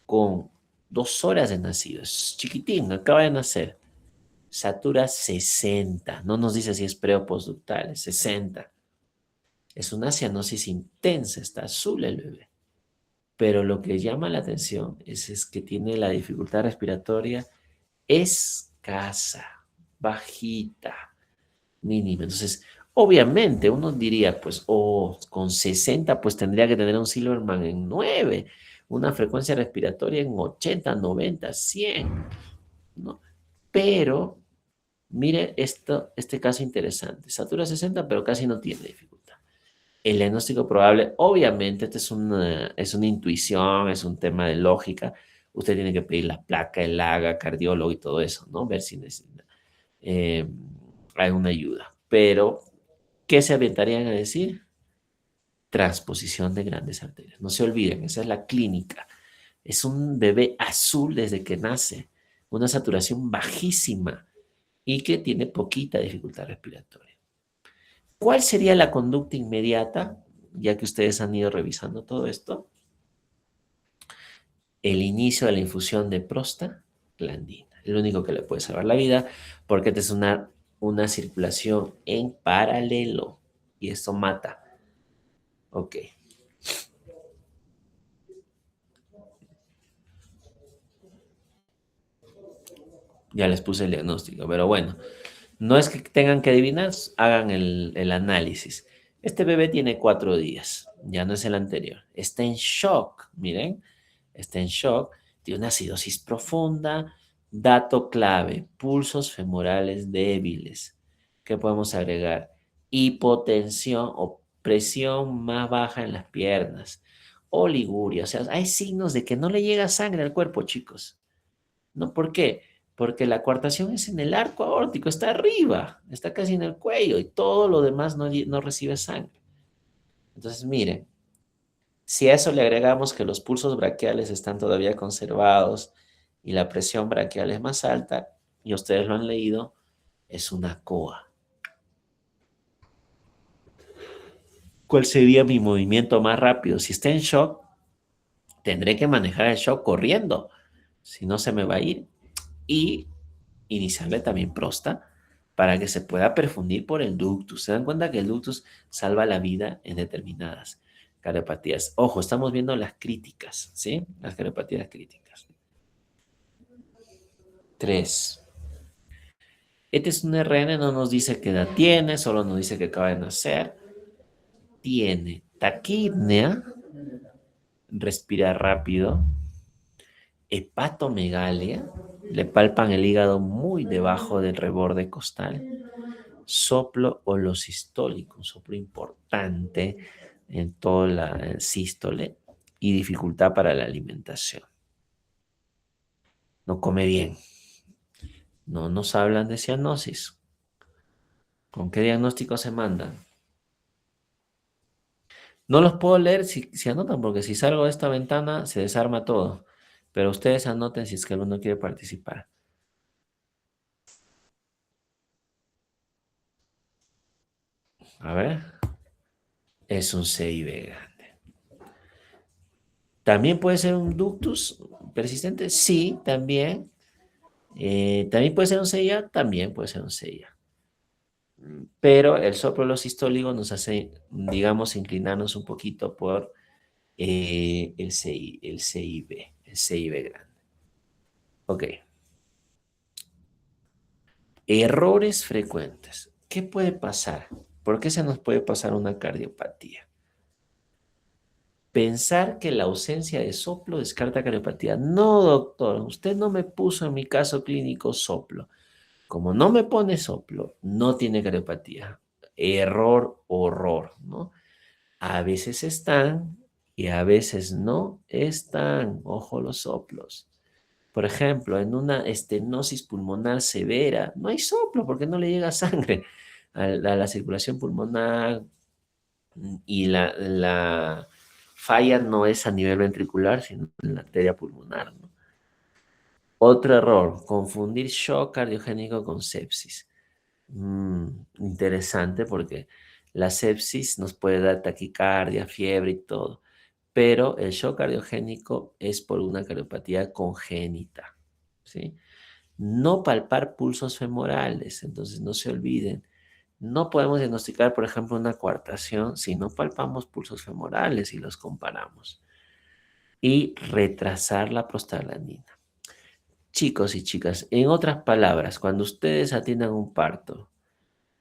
con 2 horas de nacido, es chiquitín, acaba de nacer. Satura 60, no nos dice si es pre o postductal, es 60. Es una cianosis intensa, está azul el bebé. Pero lo que llama la atención es que tiene la dificultad respiratoria escasa, bajita, mínima. Entonces, obviamente uno diría, pues, con 60, pues tendría que tener un Silverman en 9, una frecuencia respiratoria en 80, 90, 100, ¿no? Pero, mire este caso interesante. Satura 60, pero casi no tiene dificultad. El diagnóstico probable, obviamente, esta es una intuición, es un tema de lógica. Usted tiene que pedir la placa, el AGA, cardiólogo y todo eso, ¿no? Ver si necesita alguna ayuda. Pero, ¿qué se aventarían a decir? Transposición de grandes arterias. No se olviden, esa es la clínica. Es un bebé azul desde que nace, una saturación bajísima y que tiene poquita dificultad respiratoria. ¿Cuál sería la conducta inmediata, ya que ustedes han ido revisando todo esto? El inicio de la infusión de prostaglandina, el único que le puede salvar la vida, porque esta es una circulación en paralelo y esto mata. Ok. Ya les puse el diagnóstico, pero bueno, no es que tengan que adivinar, hagan el análisis. Este bebé tiene 4 días, ya no es el anterior. Está en shock, miren, está en shock, tiene una acidosis profunda. Dato clave, pulsos femorales débiles. ¿Qué podemos agregar? Hipotensión o presión más baja en las piernas. Oliguria, o sea, hay signos de que no le llega sangre al cuerpo, chicos. ¿No? ¿Por qué? Porque la coartación es en el arco aórtico, está arriba, está casi en el cuello y todo lo demás no recibe sangre. Entonces, miren, si a eso le agregamos que los pulsos braquiales están todavía conservados y la presión braquial es más alta, y ustedes lo han leído, es una COA. ¿Cuál sería mi movimiento más rápido? Si está en shock, tendré que manejar el shock corriendo, si no se me va a ir. Y iniciarle también prosta para que se pueda perfundir por el ductus. Se dan cuenta que el ductus salva la vida en determinadas cardiopatías. Ojo, estamos viendo las críticas, ¿sí? Las cardiopatías críticas. 3. Este es un RN, no nos dice qué edad tiene, solo nos dice que acaba de nacer. Tiene taquipnea, respira rápido, hepatomegalia, le palpan el hígado muy debajo del reborde costal, soplo holosistólico, un soplo importante en toda la sístole y dificultad para la alimentación. No come bien. No nos hablan de cianosis. ¿Con qué diagnóstico se mandan? No los puedo leer si anotan, porque si salgo de esta ventana se desarma todo. Pero ustedes anoten si es que alguno quiere participar. A ver. Es un CIB grande. ¿También puede ser un ductus persistente? Sí, también. ¿También puede ser un CIA? También puede ser un CIA. Pero el soplo de los sistólicos nos hace, digamos, inclinarnos un poquito por el CIB, el CIB grande. Ok. Errores frecuentes. ¿Qué puede pasar? ¿Por qué se nos puede pasar una cardiopatía? Pensar que la ausencia de soplo descarta cardiopatía. No, doctor, usted no me puso en mi caso clínico soplo. Como no me pone soplo, no tiene cardiopatía. Error, horror, ¿no? A veces están y a veces no están. Ojo los soplos. Por ejemplo, en una estenosis pulmonar severa, no hay soplo porque no le llega sangre a la circulación pulmonar y la falla no es a nivel ventricular, sino en la arteria pulmonar, ¿no? Otro error, confundir shock cardiogénico con sepsis. Interesante porque la sepsis nos puede dar taquicardia, fiebre y todo, pero el shock cardiogénico es por una cardiopatía congénita, ¿sí? No palpar pulsos femorales, entonces no se olviden. No podemos diagnosticar, por ejemplo, una coartación si no palpamos pulsos femorales y los comparamos. Y retrasar la prostaglandina. Chicos y chicas, en otras palabras, cuando ustedes atiendan un parto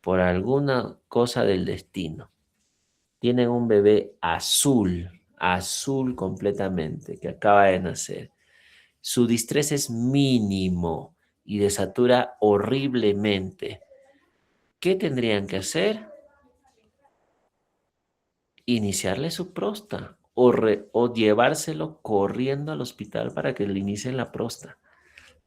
por alguna cosa del destino, tienen un bebé azul, azul completamente, que acaba de nacer, su distrés es mínimo y desatura horriblemente. ¿Qué tendrían que hacer? Iniciarle su prosta o llevárselo corriendo al hospital para que le inicien la prosta,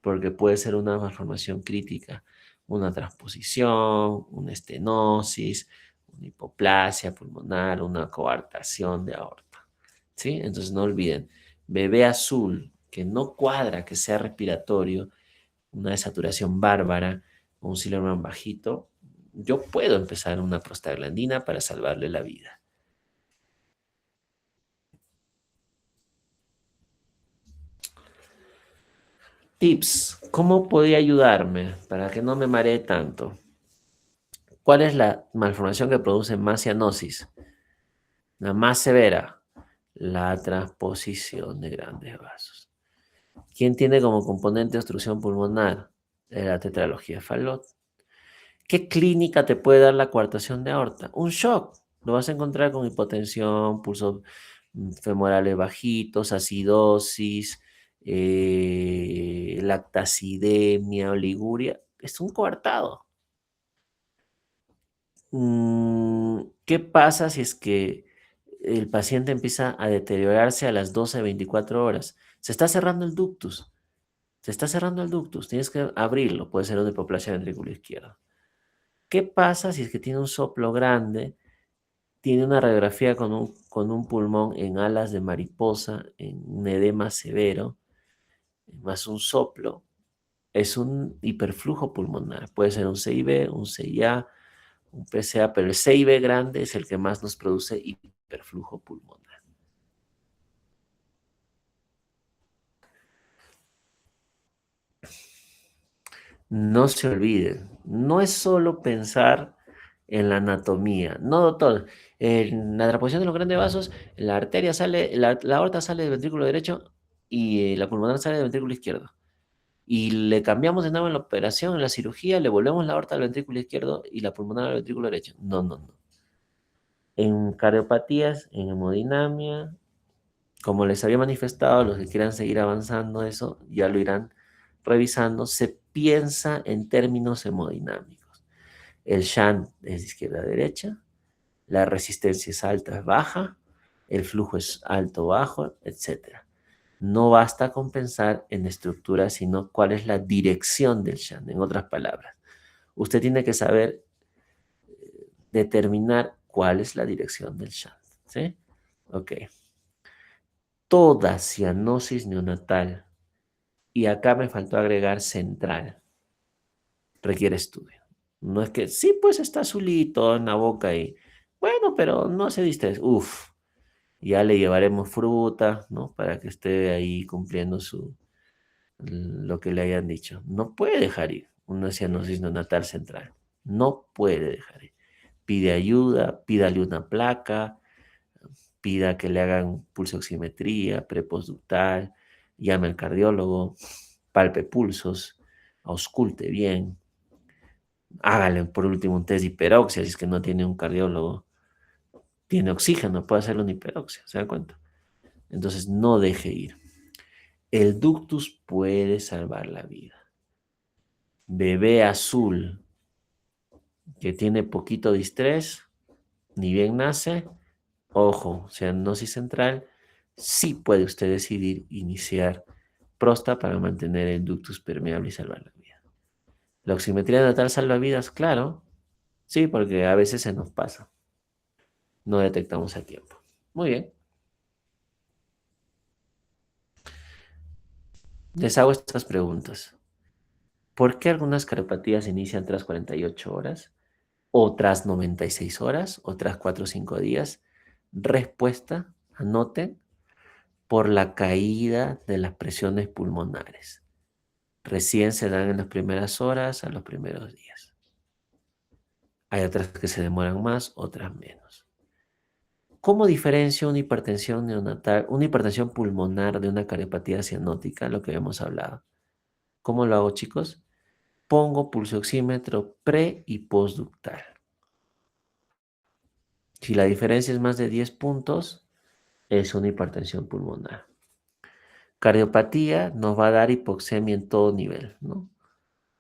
porque puede ser una malformación crítica, una transposición, una estenosis, una hipoplasia pulmonar, una coartación de aorta. ¿Sí? Entonces no olviden, bebé azul que no cuadra que sea respiratorio, una desaturación bárbara, un Silverman bajito, yo puedo empezar una prostaglandina para salvarle la vida. Tips, ¿cómo podría ayudarme para que no me maree tanto? ¿Cuál es la malformación que produce más cianosis? La más severa, la transposición de grandes vasos. ¿Quién tiene como componente obstrucción pulmonar? La tetralogía de Fallot. ¿Qué clínica te puede dar la coartación de aorta? Un shock. Lo vas a encontrar con hipotensión, pulsos femorales bajitos, acidosis, lactacidemia, oliguria. Es un coartado. ¿Qué pasa si es que el paciente empieza a deteriorarse a las 12 de 24 horas? Se está cerrando el ductus. Se está cerrando el ductus. Tienes que abrirlo. Puede ser una hipoplasia ventricular izquierda. ¿Qué pasa si es que tiene un soplo grande, tiene una radiografía con un pulmón en alas de mariposa, en un edema severo, más un soplo? Es un hiperflujo pulmonar. Puede ser un CIB, un CIA, un PCA, pero el CIB grande es el que más nos produce hiperflujo pulmonar. No se olviden, no es solo pensar en la anatomía. No, doctor, en la transposición de los grandes vasos, la arteria sale, la aorta sale del ventrículo derecho y la pulmonar sale del ventrículo izquierdo. Y le cambiamos de nuevo en la operación, en la cirugía, le volvemos la aorta al ventrículo izquierdo y la pulmonar al ventrículo derecho. No, no, no. En cardiopatías, en hemodinamia, como les había manifestado, los que quieran seguir avanzando eso, ya lo irán revisando, se piensa en términos hemodinámicos. El shunt es de izquierda a derecha, la resistencia es alta, es baja, el flujo es alto, bajo, etc. No basta con pensar en estructura, sino cuál es la dirección del shunt. En otras palabras, usted tiene que saber determinar cuál es la dirección del shunt. ¿Sí? Ok. Toda cianosis neonatal, y acá me faltó agregar central, requiere estudio. No es que, sí, pues está azulito en la boca y, bueno, pero no se distrae. Uf, ya le llevaremos fruta, ¿no? Para que esté ahí cumpliendo lo que le hayan dicho. No puede dejar ir una cianosis neonatal central. No puede dejar ir. Pide ayuda, pídale una placa, pida que le hagan pulsoximetría prepostductal, llame al cardiólogo, palpe pulsos, ausculte bien, hágale por último un test de hiperoxia si es que no tiene un cardiólogo. Tiene oxígeno, puede hacerle una hiperoxia, ¿se dan cuenta? Entonces no deje ir. El ductus puede salvar la vida. Bebé azul que tiene poquito distrés, ni bien nace, ojo, cianosis central, sí puede usted decidir iniciar prosta para mantener el ductus permeable y salvar la vida. La oximetría natal salva vidas, claro, sí, porque a veces se nos pasa, no detectamos a tiempo. Muy bien, les hago estas preguntas. ¿Por qué algunas cardiopatías inician tras 48 horas, o tras 96 horas, o tras 4 o 5 días? Respuesta, anoten, por la caída de las presiones pulmonares. Recién se dan en las primeras horas, a los primeros días. Hay otras que se demoran más, otras menos. ¿Cómo diferencio una hipertensión neonatal, una hipertensión pulmonar de una cardiopatía cianótica, lo que habíamos hablado? ¿Cómo lo hago, chicos? Pongo pulsoxímetro pre y postductal. Si la diferencia es más de 10 puntos, es una hipertensión pulmonar. Cardiopatía nos va a dar hipoxemia en todo nivel, ¿no?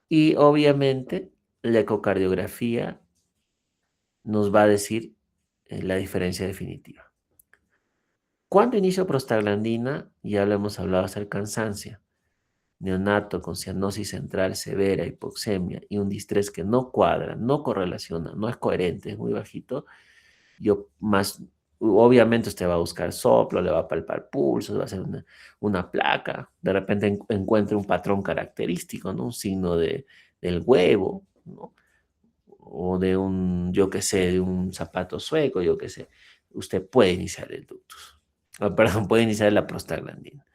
Y obviamente la ecocardiografía nos va a decir la diferencia definitiva. ¿Cuándo inicio prostaglandina? Ya lo hemos hablado hasta el cansancio. Neonato con cianosis central severa, hipoxemia y un distrés que no cuadra, no correlaciona, no es coherente, es muy bajito. Yo más, obviamente usted va a buscar soplo, le va a palpar pulsos, va a hacer una placa, de repente encuentre un patrón característico, ¿no? Un signo del huevo, ¿no? O de un, yo qué sé, de un zapato sueco, yo qué sé. Usted puede iniciar el ductus. Perdón, puede iniciar la prostaglandina.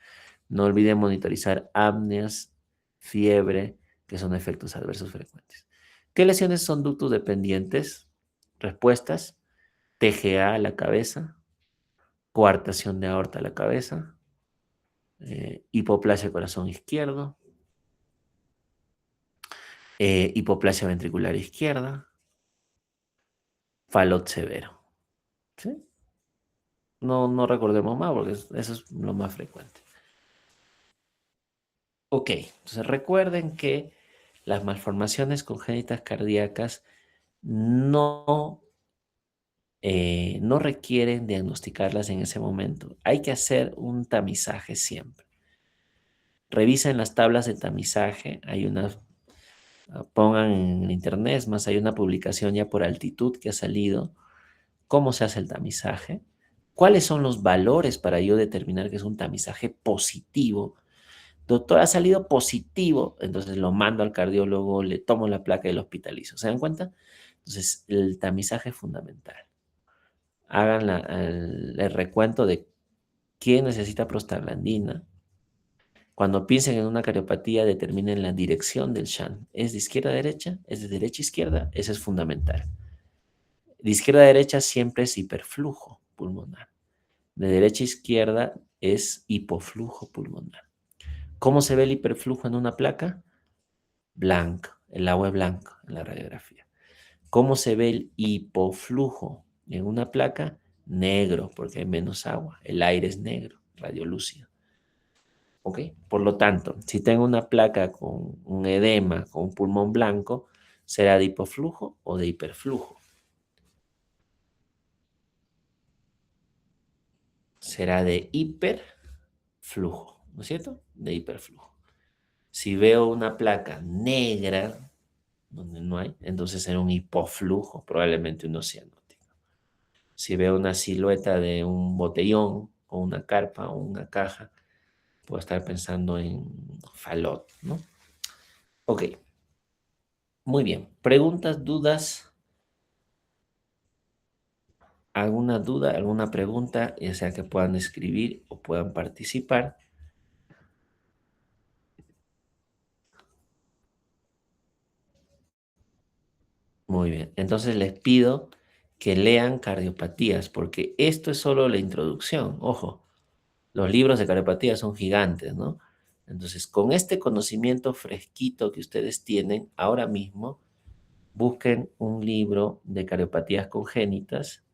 No olvide monitorizar apneas, fiebre, que son efectos adversos frecuentes. ¿Qué lesiones son ductus dependientes? Respuestas: TGA a la cabeza, coartación de aorta a la cabeza, hipoplasia corazón izquierdo, hipoplasia ventricular izquierda, falot severo. ¿Sí? No, no recordemos más porque eso es lo más frecuente. Ok, entonces recuerden que las malformaciones congénitas cardíacas no, no requieren diagnosticarlas en ese momento. Hay que hacer un tamizaje siempre. Revisen las tablas de tamizaje. Hay unas, pongan en internet, es más, hay una publicación ya por altitud que ha salido. ¿Cómo se hace el tamizaje? ¿Cuáles son los valores para yo determinar que es un tamizaje positivo? Doctor, ha salido positivo, entonces lo mando al cardiólogo, le tomo la placa y lo hospitalizo. ¿Se dan cuenta? Entonces, el tamizaje es fundamental. Hagan el recuento de quién necesita prostaglandina, Cuando piensen en una cariopatía, determinen la dirección del shunt. ¿Es de izquierda a derecha? ¿Es de derecha a izquierda? Eso es fundamental. De izquierda a derecha siempre es hiperflujo pulmonar. De derecha a izquierda es hipoflujo pulmonar. ¿Cómo se ve el hiperflujo en una placa? Blanco, el agua es blanco en la radiografía. ¿Cómo se ve el hipoflujo en una placa? Negro, porque hay menos agua. El aire es negro, radiolúcido. ¿Ok? Por lo tanto, si tengo una placa con un edema, con un pulmón blanco, ¿será de hipoflujo o de hiperflujo? Será de hiperflujo, ¿no es cierto? De hiperflujo. Si veo una placa negra, donde no hay, entonces será un hipoflujo, probablemente un cianótico. Si veo una silueta de un botellón o una carpa o una caja, puedo estar pensando en falot, ¿no? Ok, muy bien. ¿Preguntas, dudas? ¿Alguna duda, alguna pregunta, ya sea que puedan escribir o puedan participar? Muy bien. Entonces les pido que lean cardiopatías, porque esto es solo la introducción. Ojo, los libros de cardiopatías son gigantes, ¿no? Entonces, con este conocimiento fresquito que ustedes tienen ahora mismo, busquen un libro de cardiopatías congénitas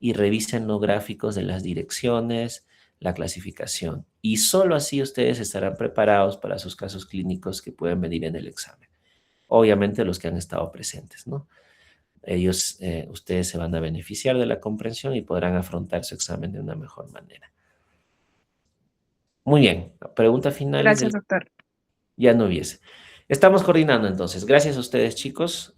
y revisen los gráficos de las direcciones, la clasificación. Y solo así ustedes estarán preparados para sus casos clínicos que pueden venir en el examen. Obviamente los que han estado presentes, ¿no? Ustedes se van a beneficiar de la comprensión y podrán afrontar su examen de una mejor manera. Muy bien, preguntas finales Gracias, doctor. ya no hubiese. Estamos coordinando entonces. Gracias a ustedes, chicos.